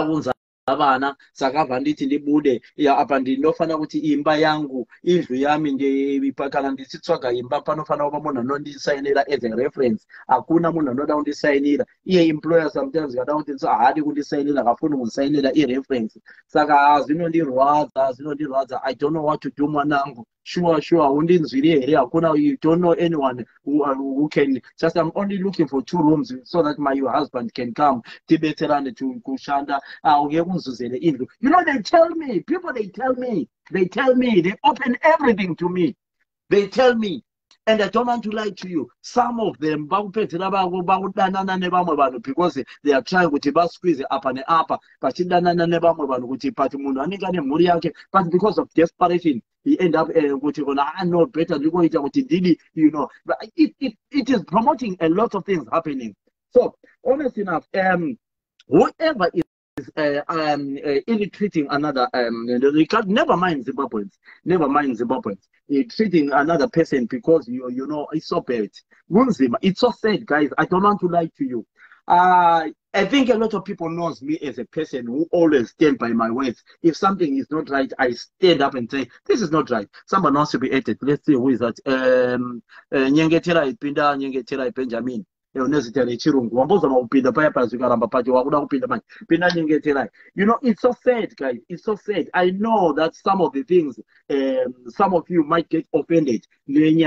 kunza abana sakava nditi ndibude ya apa ndinofana kuti imba yangu indlu yami ndipakana nditsitsvaga imba panofana kuva munhu anondisainira as a reference. Hakuna munhu anoda kundisainira. Iye employer sometimes kada kuti haadi kundisainira akafuna kundisainira i-reference. Saka zvinondirwadza. I don't know what to do mwanangu. Sure, undinzwiri here. Hakuna, you don't know anyone who can. Just I'm only looking for 2 rooms so that my husband can come. Tibeterane to kushanda. You know, they tell me, they open everything to me. They tell me, and I don't want to lie to you. Some of them, because they are trying to squeeze up and up, but because of desperation, he end up no better, you know. But it is promoting a lot of things happening. So, honest enough, whoever is ill-treating another, never mind Zimbabweans, treating another person because you know it's so bad. It's so sad, guys. I don't want to lie to you. I think a lot of people knows me as a person who always stand by my words. If something is not right, I stand up and say, this is not right. Someone wants to be edited. Let's see who is that. Nyengetera Ipinda Benjamin. You know, it's so sad, guys. It's so sad. I know that some of the things, some of you might get offended. Maybe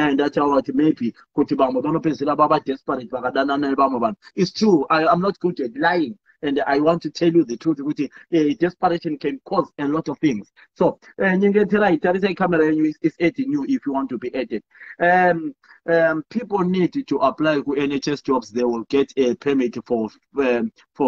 it's true. I'm not good at lying. And I want to tell you the truth. Desperation can cause a lot of things. So, camera is editing you if you want to be edited. People need to apply to NHS jobs. They will get a permit for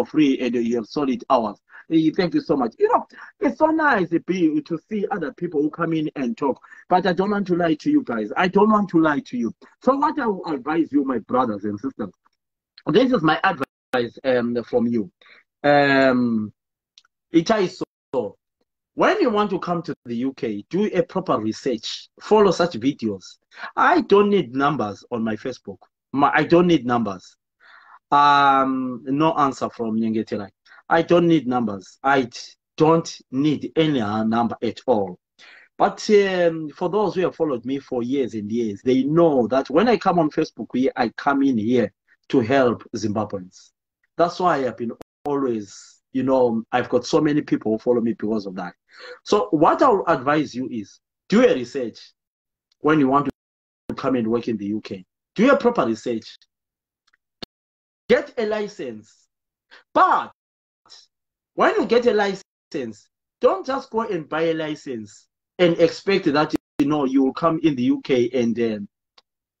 free, and you have solid hours. Thank you so much. You know, it's so nice to see other people who come in and talk. But I don't want to lie to you guys. I don't want to lie to you. So what I will advise you, my brothers and sisters, this is my advice from you. It is so. When you want to come to the UK, do a proper research. Follow such videos. I don't need numbers on my Facebook. I don't need numbers. No answer from Nyengetera. I don't need numbers. I don't need any number at all. But for those who have followed me for years and years, they know that when I come on Facebook I come in here to help Zimbabweans. That's why I have been always you know, I've got so many people who follow me because of that. So what I'll advise you is do a research when you want to come and work in the UK. Do a proper research. Get a license. But when you get a license, don't just go and buy a license and expect that, you know, you will come in the UK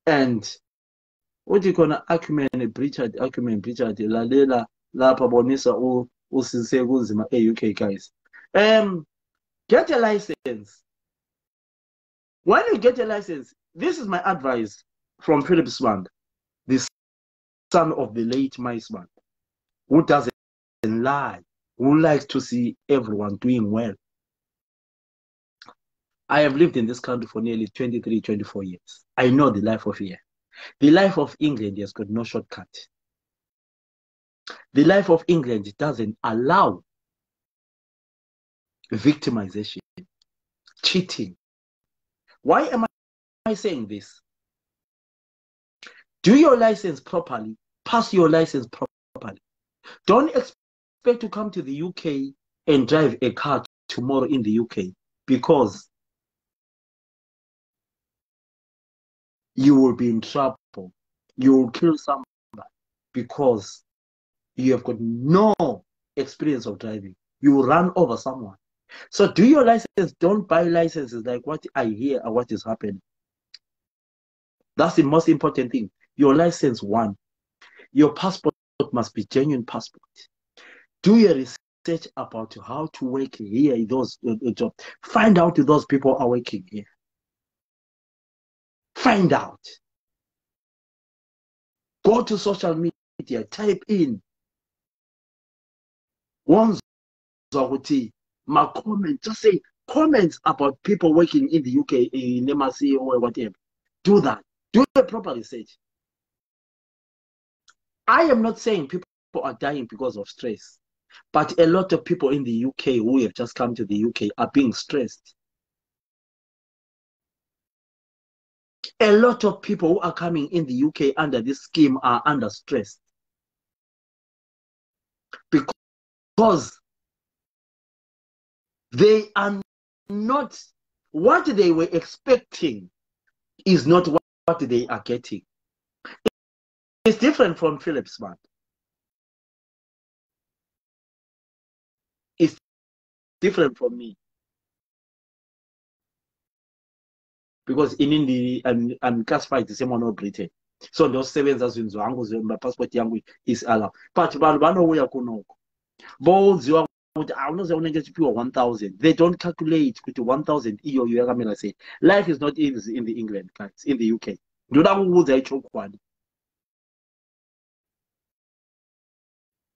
and what do you call acumen Richard lalela lapha bonisa usise kunzima UK guys. Get a license. When you get a license, this is my advice from Philip Sibanda, the son of the late Maisman, who doesn't lie, who likes to see everyone doing well. I have lived in this country for nearly 23, 24 years. I know the life of here. The life of England has got no shortcut. The life of England doesn't allow victimization, cheating. Why am I saying this? Do your license properly. Pass your license properly. Don't expect to come to the UK and drive a car tomorrow in the UK because you will be in trouble. You will kill somebody because you have got no experience of driving. You will run over someone. So do your license. Don't buy licenses like what I hear or what is happening. That's the most important thing. Your license, one. Your passport must be genuine passport. Do your research about how to work here in those jobs. Find out if those people are working here. Find out. Go to social media, type in my comment, just say comments about people working in the UK, in MRC or whatever. Do that. Do the proper research. I am not saying people are dying because of stress, but a lot of people in the UK who have just come to the UK are being stressed. A lot of people who are coming in the UK under this scheme are under stress. Because they are not, what they were expecting is not what they are getting. It's different from Philip Sibanda. It's different from me. Because in India, I'm classified the same one of Britain. So those 7 years in my passport is allowed. But we are bold, you are 1,000. They don't calculate with 1,000 EU. You say life is not easy in the England, guys, in the UK.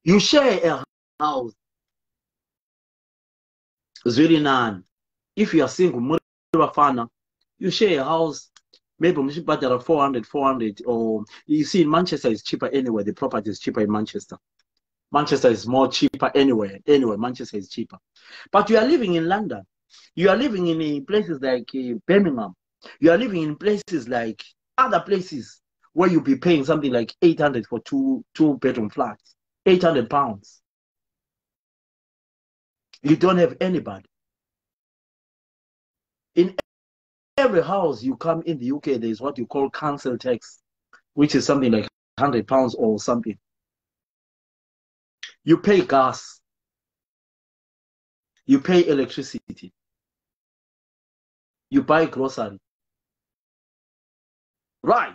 You share a house. If you are single, you share a house. Maybe we should buy 400, or you see in Manchester is cheaper anyway. The property is cheaper in Manchester. Manchester is more cheaper anywhere. Anyway, Manchester is cheaper. But you are living in London. You are living in places like Birmingham. You are living in places like other places where you'll be paying something like 800 for two-bedroom flats. £800. You don't have anybody. In every house you come in the UK, there is what you call council tax, which is something like £100 or something. You pay gas. You pay electricity. You buy grocery. Right.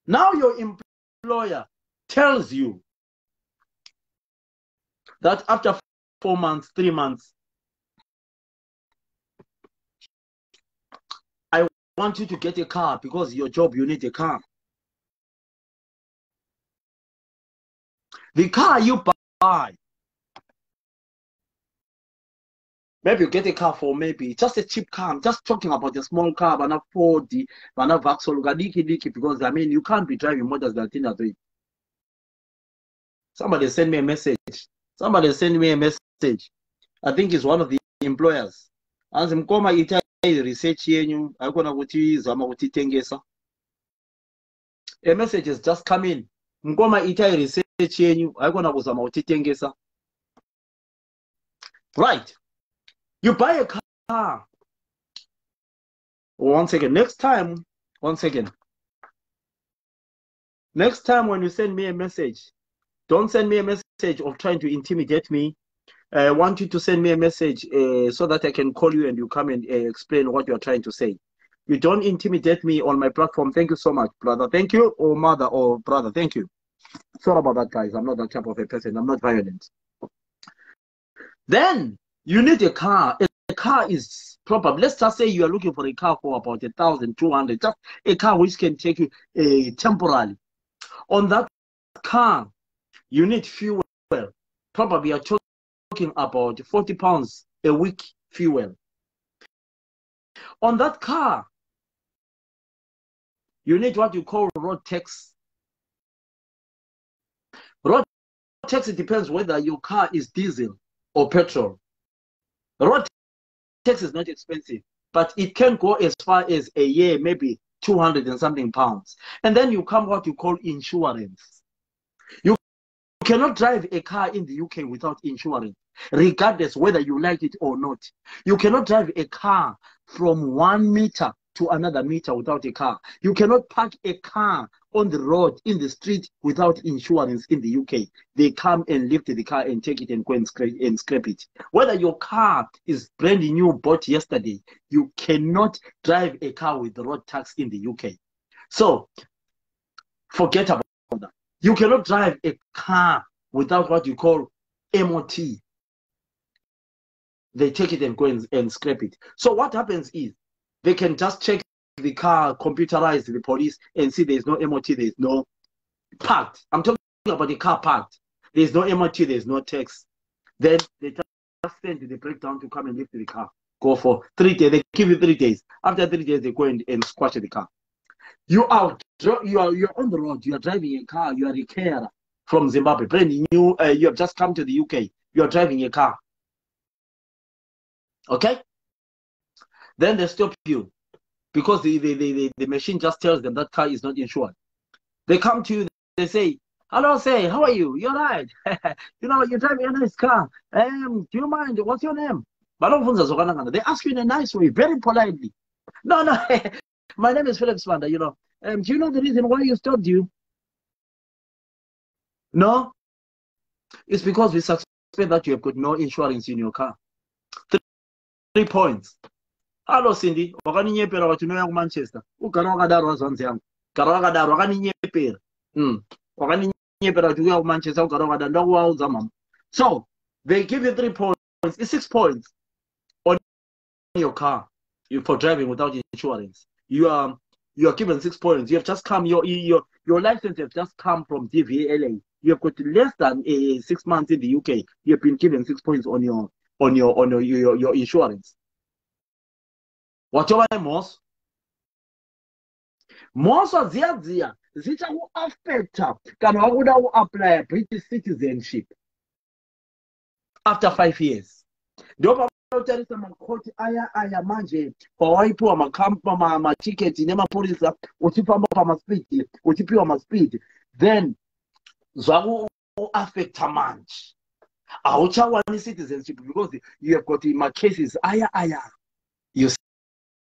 Now your employer tells you that after 4 months, 3 months, I want you to get a car because your job, you need a car. The car you buy, maybe you get a car for maybe just a cheap car. I'm just talking about a small car, but not 4D, but not Vauxhall, because I mean, you can't be driving motors that thing. Somebody send me a message. Somebody send me a message. I think it's one of the employers. As I'm going to research here, I'm going to a message has just come in. Mkoma ita research yenyu haikona kuzama utitengesa. Right. You buy a car. One second. Next time, one second. Next time when you send me a message, don't send me a message of trying to intimidate me. I want you to send me a message so that I can call you and you come and explain what you're trying to say. You don't intimidate me on my platform. Thank you so much, brother. Thank you, or mother, or brother. Thank you. Sorry about that, guys. I'm not that type of a person. I'm not violent. Then you need a car. A car is probably, let's just say you are looking for a car for about 1,200. Just a car which can take you temporarily. On that car, you need fuel. Probably you're talking about 40 pounds a week fuel. On that car, you need what you call road tax. Road tax, it depends whether your car is diesel or petrol. Road tax is not expensive, but it can go as far as a year, maybe 200 and something pounds. And then you come what you call insurance. You cannot drive a car in the UK without insurance, regardless whether you like it or not. You cannot drive a car from 1 meter to another meter without a car. You cannot park a car on the road, in the street, without insurance in the UK. They come and lift the car and take it and go and scrape it. Whether your car is brand new, bought yesterday, you cannot drive a car with the road tax in the UK. So, forget about that. You cannot drive a car without what you call MOT. They take it and go and scrape it. So what happens is, they can just check the car, computerize the police, and see there's no MOT, there's no parked. I'm talking about the car parked. There's no MOT, there's no tax. Then they just send the breakdown to come and lift the car. Go for 3 days. They give you 3 days. After 3 days, they go and squash the car. You're on the road. You are driving a car. You are a carer from Zimbabwe, brand new. You have just come to the UK. You are driving a car. Okay. Then they stop you because the machine just tells them that car is not insured. They come to you, they say, hello, say, how are you? You're right. You know, you're driving a nice car. Do you mind? What's your name? They ask you in a nice way, very politely. No, my name is Philip Sibanda, you know. Do you know the reason why you stopped you? No? It's because we suspect that you have got no insurance in your car. 3 points. Hello, Cindy. Wakaninyepera wachinoya ku Manchester. Ugara wakadaro wazonzi yangu. Gara wakadaro wakaninyepera. Wakaninyepera wachinoya ku Manchester. Ugara wakadaro ndakuwauza mama. So, they give you 3 points. It's 6 points on your car for driving without insurance. You are given 6 points. You have just come. Your license has just come from DVLA. You have got less than 6 months in the UK. You have been given 6 points on your insurance. Whatever most of the zicha who affect kana wakuda who apply British citizenship after 5 years. Ndoba utarisa makoti aya manje pawaipiwa makampa ma ticket nema polisa uchipamba pa ma speed uchipiwa ma speed then zwaku affect manje auchawani citizenship because you have got my cases aya you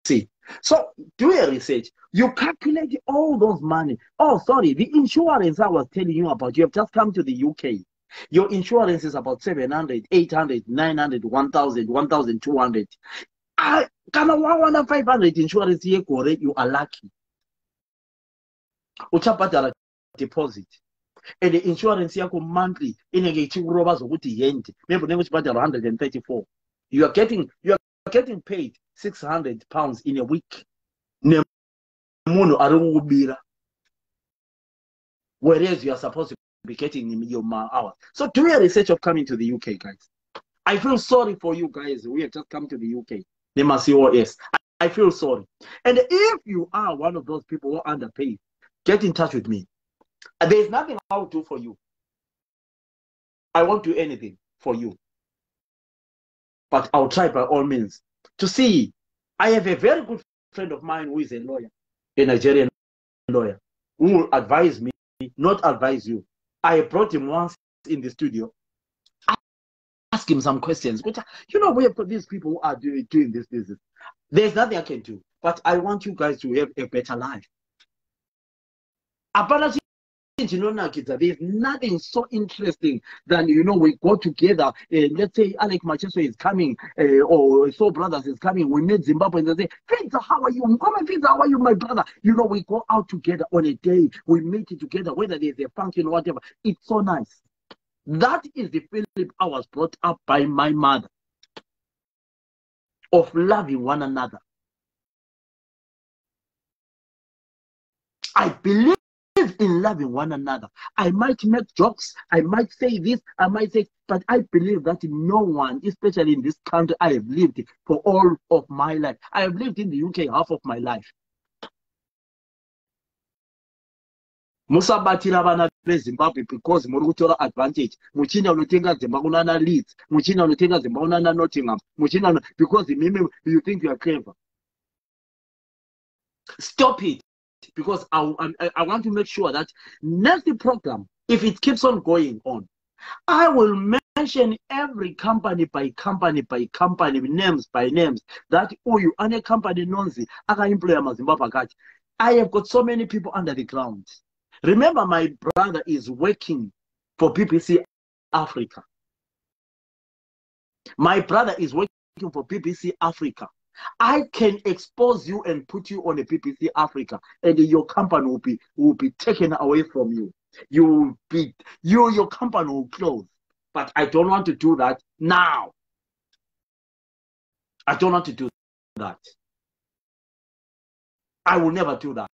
see. So do your research. You calculate all those money. Oh, sorry, the insurance I was telling you about. You have just come to the UK. Your insurance is about 700, 800, 900, 1,000, 1,200. I kana 500 insurance here. You are lucky. Uchapata deposit. And the insurance yako monthly inenge chikuroba zokuti yende. Maybe never chipata 134. You are getting paid 600 pounds in a week. Whereas you are supposed to be getting in your hours. So do your research of coming to the UK, guys. I feel sorry for you guys. We have just come to the UK. They must say, oh yes. I feel sorry. And if you are one of those people who are underpaid, get in touch with me. There's nothing I'll do for you. I won't do anything for you. But I'll try by all means to see. I have a very good friend of mine who is a lawyer, a Nigerian lawyer, who will advise me, not advise you. I brought him once in the studio, ask him some questions. But you know, we have got these people who are doing this business. There's nothing I can do, but I want you guys to have a better life. Apparently, there's nothing so interesting than, you know, we go together. Let's say Alec Macheso is coming, or Soul Brothers is coming. We meet Zimbabwe and they say, Fitza, how are you? Fitza, how are you, my brother? You know, we go out together on a day. We meet together, whether there's a function or whatever. It's so nice. That is the Philip I was brought up by my mother, of loving one another. I believe in loving one another. I might make jokes, I might say this, I might say, but I believe that no one, especially in this country I have lived for all of my life. I have lived in the UK half of my life. Musabatira bana beZimbabwe because muri kutora advantage. Muchina unotenga Zimbabwe unana Leeds, muchina unotenga Zimbabwe unana Nottingham, muchina because you think you are clever. Stop it. Because I want to make sure that next program, if it keeps on going on, I will mention every company by company by company, names by names, that you and a company knows it. I have got so many people under the ground. Remember, my brother is working for BBC Africa. My brother is working for BBC Africa. I can expose you and put you on a BBC Africa, and your company will be taken away from you. Your company will close. But I don't want to do that now. I don't want to do that. I will never do that.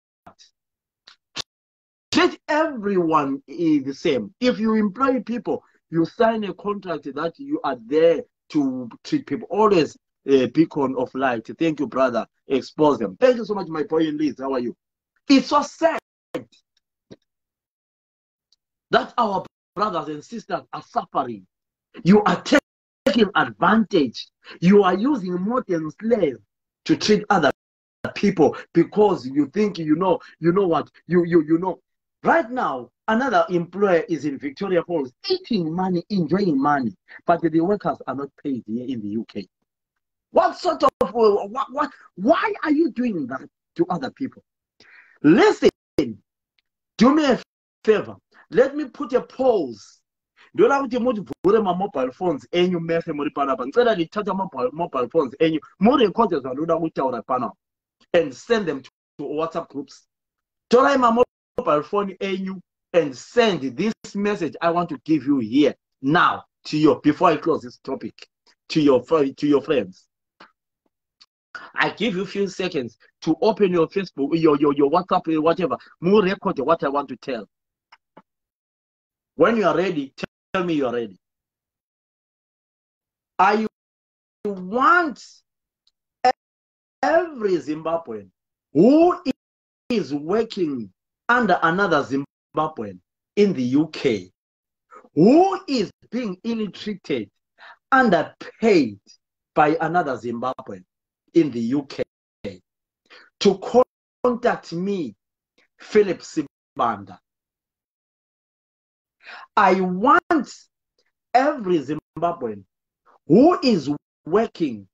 Treat everyone the same. If you employ people, you sign a contract that you are there to treat people. Always a beacon of light. Thank you, brother. Expose them. Thank you so much, my boy Liz. How are you? It's so sad that our brothers and sisters are suffering. You are taking advantage. You are using modern slaves to treat other people because you think you know what you know. Right now, another employer is in Victoria Falls, eating money, enjoying money, but the workers are not paid here in the UK. What sort of why are you doing that to other people? Listen, do me a favor. Let me put a pause. Do not put my mobile phones and you mess them with mobile phones and you more recorders and send them to WhatsApp groups. Try my mobile phone and send this message I want to give you here now to you before I close this topic to your friends. I give you a few seconds to open your Facebook, your WhatsApp, whatever. More record what I want to tell. When you are ready, tell me you are ready. I want every Zimbabwean who is working under another Zimbabwean in the UK, who is being ill-treated, underpaid by another Zimbabwean in the UK, to contact me, Philip Sibanda. I want every Zimbabwean who is working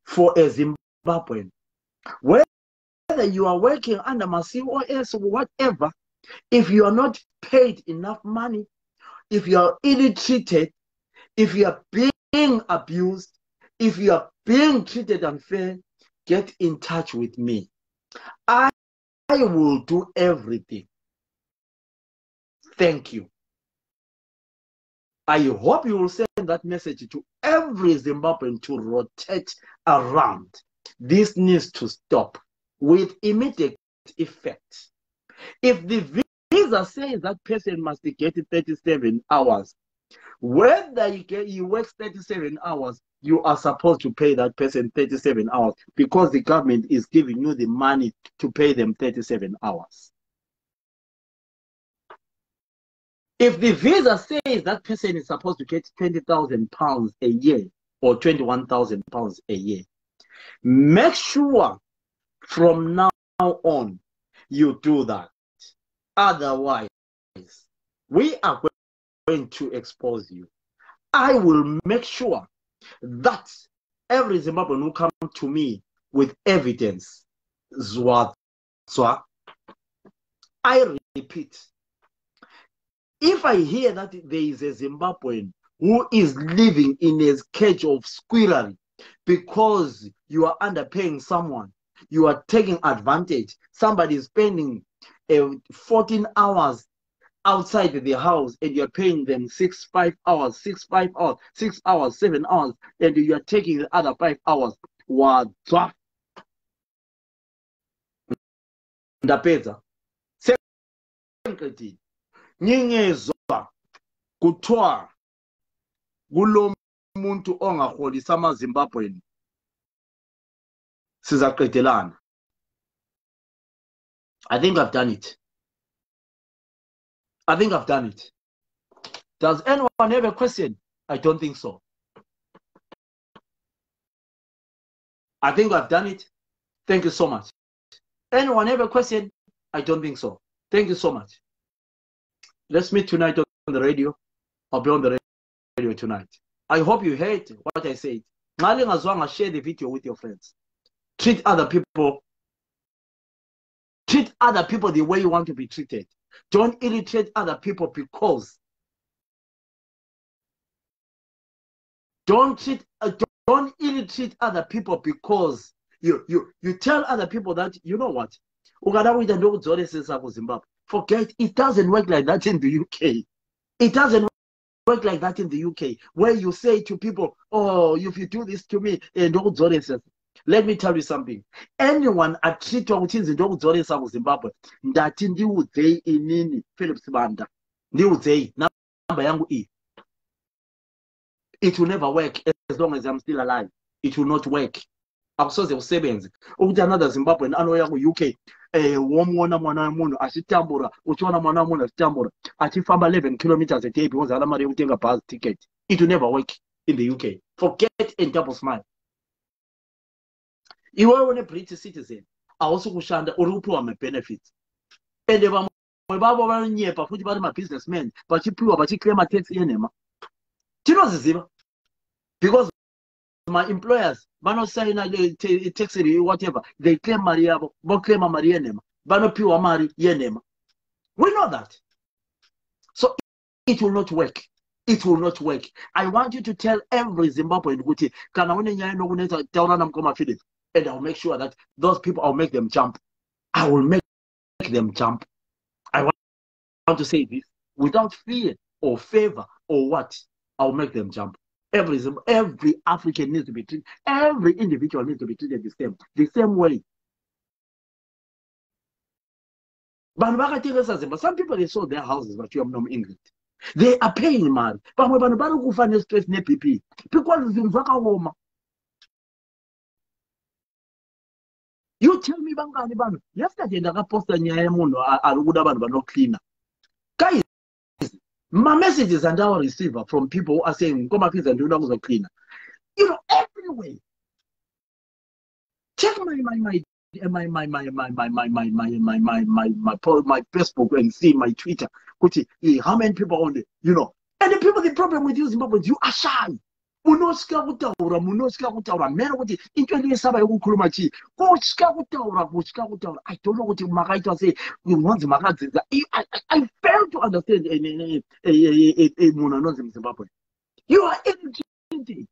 for a Zimbabwean, whether you are working under COS or whatever, if you are not paid enough money, if you are ill-treated, if you are being abused, if you are being treated unfair, get in touch with me. I will do everything. Thank you. I hope you will send that message to every Zimbabwean to rotate around. This needs to stop with immediate effect. If the visa says that person must get 37 hours, whether you work 37 hours, you are supposed to pay that person 37 hours because the government is giving you the money to pay them 37 hours. If the visa says that person is supposed to get £20,000 a year or £21,000 a year, make sure from now on you do that. Otherwise, we are going to expose you. I will make sure that every Zimbabwean who come to me with evidence, I repeat, if I hear that there is a Zimbabwean who is living in a cage of squirrel because you are underpaying someone, you are taking advantage, somebody is spending 14 hours outside the house and you're paying them 5 hours, 6 hours, 7 hours, and you are taking the other 5 hours. Wadzwa. Ndapedza. Secondly, nyingezwa kuthiwa kulo muntu ongaholisa amaZimbabwean sizaqedelana. I think I've done it. I think I've done it. Does anyone have a question? I don't think so. I think I've done it. Thank you so much. Anyone have a question? I don't think so. Thank you so much. Let's meet tonight on the radio. I'll be on the radio tonight. I hope you heard what I said. Share the video with your friends. Treat other people the way you want to be treated. Don't irritate other people because don't irritate other people because you tell other people that, you know what, forget, it doesn't work like that in the UK. It doesn't work like that in the UK, where you say to people, oh, if you do this to me, let me tell you something. Anyone atreatwa kuti ndokuzoresa kuZimbabwe, ndati ndiudzei inini Philip Sibanda, ndiudzei namba yangu iyi. It will never work as long as I'm still alive. It will not work. Akusoze kusebenze ukuthi another Zimbabwean anoya ku UK womuona mwana wemunhu achitambura, uchiona mwana wemunhu achitambura achifamba 11 kilometers a day because ana mari yekutenga bus ticket. It will never work in the UK. Forget and double smile. Iwe une British citizen awusi kushanda uri kupiwa benefits, ende vamwe vavo vanonyepa futi vari businessmen vachipiwa vachiclaim tax yenhema. Tinoziziva because my employers vanosaina tax whatever, they claim mari yavo, voclaima mari yenhema, vanopiwa mari yenhema. We know that. So it will not work. It will not work. I want you to tell every Zimbabwean kuti kana une nyaya inokunetsa taura namukoma Philip, and I'll make sure that those people, I'll make them jump. I will make them jump. I want to say this without fear or favor or what. I'll make them jump. Every African needs to be treated. Every individual needs to be treated the same way. Some people, they sold their houses, but you have no England. They are paying money. But when stress PP because it's you tell me bangani banu. Yesterday ndakaposta nyaya yemunhu ari kuda vanhu vanocleaner. Guys, my messages and I receive from people who are saying, "Come please and do not go cleaner." You know, everywhere. Check my Facebook and see my Twitter. How many people on it? You know, and the people, the problem with you Zimbabweans, you are shy. Munosika kutaura mera kuti intwe saba yokukhuluma chi kutya kutaura I don't know kuti makaita say mwanzi makadzidza. I fail to understand munhu anonzi muZimbabwe. You are irritating.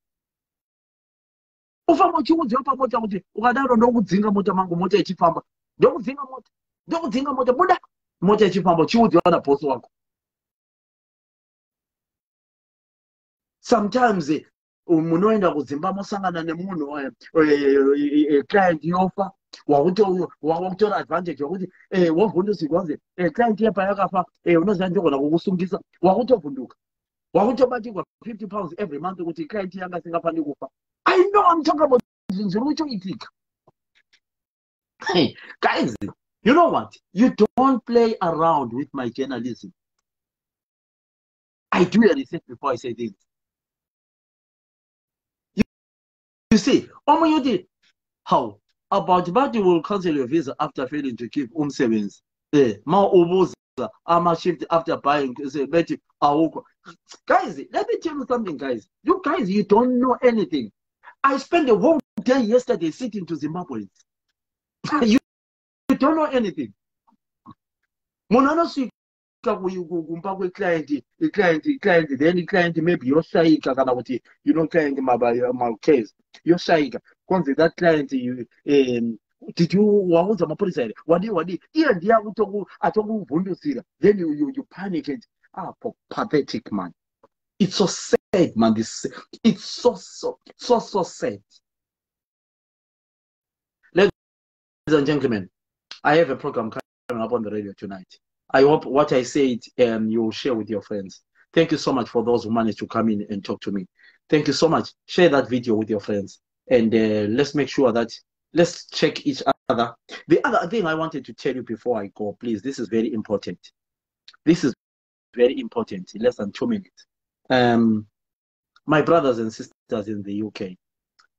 Ufamba uchiudziwa pamota kuti ukadaro ndokudzinga mota mangu, mota ichifamba ndokudzinga mota buda mota ichifamba uchiudziwa na boss wako. Sometimes munoenda kuZimbabwe mosangana nemunhu client yofa wakutora advantage yokuti wovhundusirwa kunzi client yepa yakafa unoziva ndogona kukusungisa, wakutovhunduka, wakutobatirwa 50 pounds every month kuti client yanga singafani kufa. I know I'm talking about zviri kuchoitika. Hey guys, you know what, you don't play around with my journalism. I do a research before I say things. You see, Omoyodi, how about you will cancel your visa after failing to keep umsebenzi? I'm ashamed after buying. Say, Betty, guys, let me tell you something, guys. You guys, you don't know anything. I spent the whole day yesterday sitting to Zimbabweans. you don't know anything. Kumpa kwe-client, then the client maybe yoshayika kana kuti client case yoshayika konze that client did you wauza mapurisa here wadi iye ndiye atokuvhundusira then you panic and pathetic, man. It's so sad, man. It's so sad. Ladies and gentlemen, I have a program coming up on the radio tonight. I hope what I said you will share with your friends. Thank you so much for those who managed to come in and talk to me. Thank you so much. Share that video with your friends. And let's make sure that let's check each other. The other thing I wanted to tell you before I go, please, this is very important. This is very important. In less than 2 minutes. My brothers and sisters in the UK,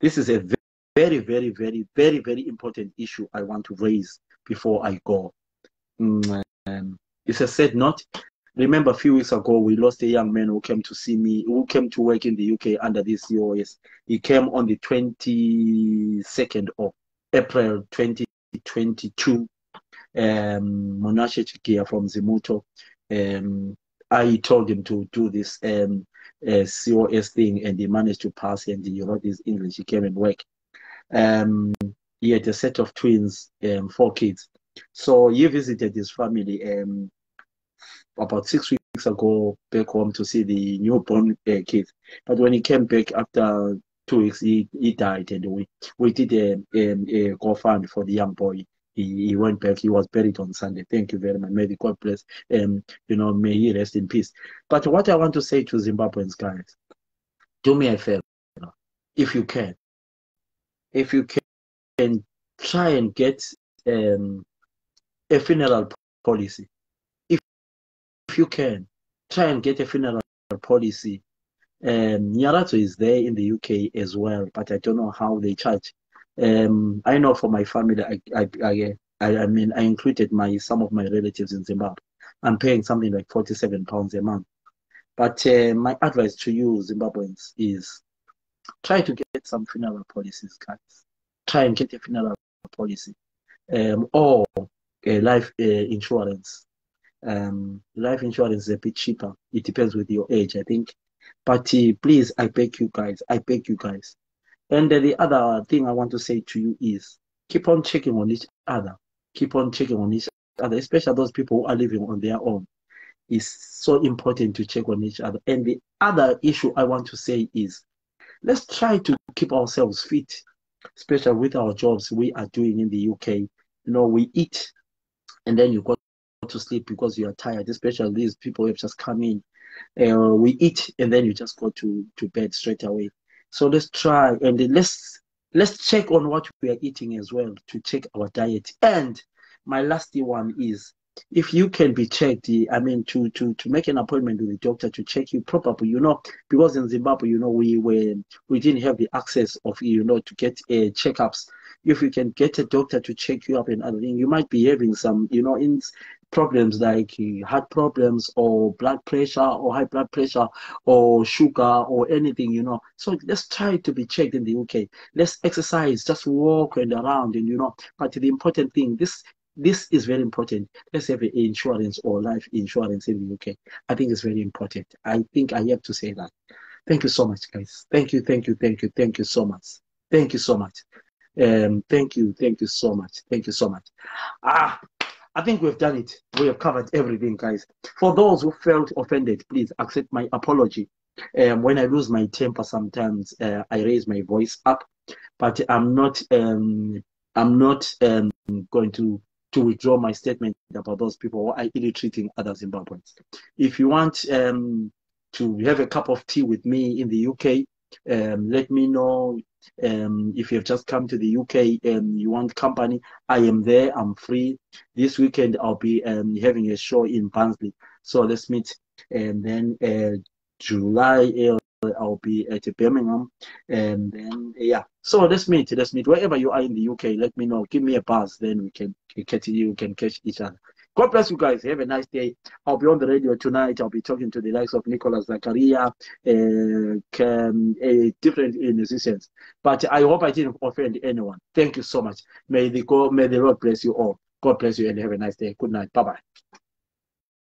this is a very, very, very, very, very important issue I want to raise before I go. It's a sad note. Remember, a few weeks ago, we lost a young man who came to see me, who came to work in the UK under this COS. He came on the 22nd of April 2022. Monashe Chikia from Zimuto. I told him to do this COS thing, and he managed to pass, and he wrote his English. He came and worked. He had a set of twins, 4 kids. So he visited his family about 6 weeks ago back home to see the newborn kids. But when he came back after 2 weeks, he died, and we did a GoFundMe for the young boy. He went back. He was buried on Sunday. Thank you very much. May the God bless. May he rest in peace. But what I want to say to Zimbabweans, guys, do me a favor, if you can. If you can, try and get a funeral policy. If you can, try and get a funeral policy. Nyarato is there in the UK as well, but I don't know how they charge. I know for my family, I mean, I included some of my relatives in Zimbabwe. I'm paying something like £47 a month. But my advice to you, Zimbabweans, is try to get some funeral policies, guys. Try and get a funeral policy, or life insurance. Life insurance is a bit cheaper. It depends with your age, I think. But please, I beg you guys. And the other thing I want to say to you is keep on checking on each other. Keep on checking on each other, especially those people who are living on their own. It's so important to check on each other. And the other issue I want to say is let's try to keep ourselves fit, especially with our jobs we are doing in the UK. We eat and then you go to sleep because you are tired, especially these people who have just come in. We eat and then you just go to bed straight away. So let's try and let's check on what we are eating as well, to check our diet. And my last one is, if you can be checked, I mean, to make an appointment with the doctor to check you properly, because in Zimbabwe, we didn't have the access of, to get checkups. If you can get a doctor to check you up and other things, you might be having some, in problems like heart problems or blood pressure or high blood pressure or sugar or anything, So let's try to be checked in the UK. Let's exercise, just walk and around, and But the important thing, this is very important. Let's have insurance or life insurance in the UK. I think it's very important. I think I have to say that. Thank you so much, guys. Thank you so much. Thank you so much. Thank you so much. Thank you so much. I think we've done it. We have covered everything, guys. For those who felt offended, please accept my apology. When I lose my temper, sometimes I raise my voice up, but I'm not going to withdraw my statement about those people who are ill-treating other Zimbabweans. If you want to have a cup of tea with me in the UK, let me know. If you have just come to the UK and you want company, I am there. I'm free. This weekend I'll be having a show in Barnsley. So let's meet. And then July I'll be at Birmingham. And then so let's meet. Wherever you are in the UK, let me know. Give me a buzz. Then we can catch each other. God bless you guys. Have a nice day. I'll be on the radio tonight. I'll be talking to the likes of Nicholas Zakaria, different musicians. But I hope I didn't offend anyone. Thank you so much. May the Lord bless you all. God bless you and have a nice day. Good night. Bye-bye.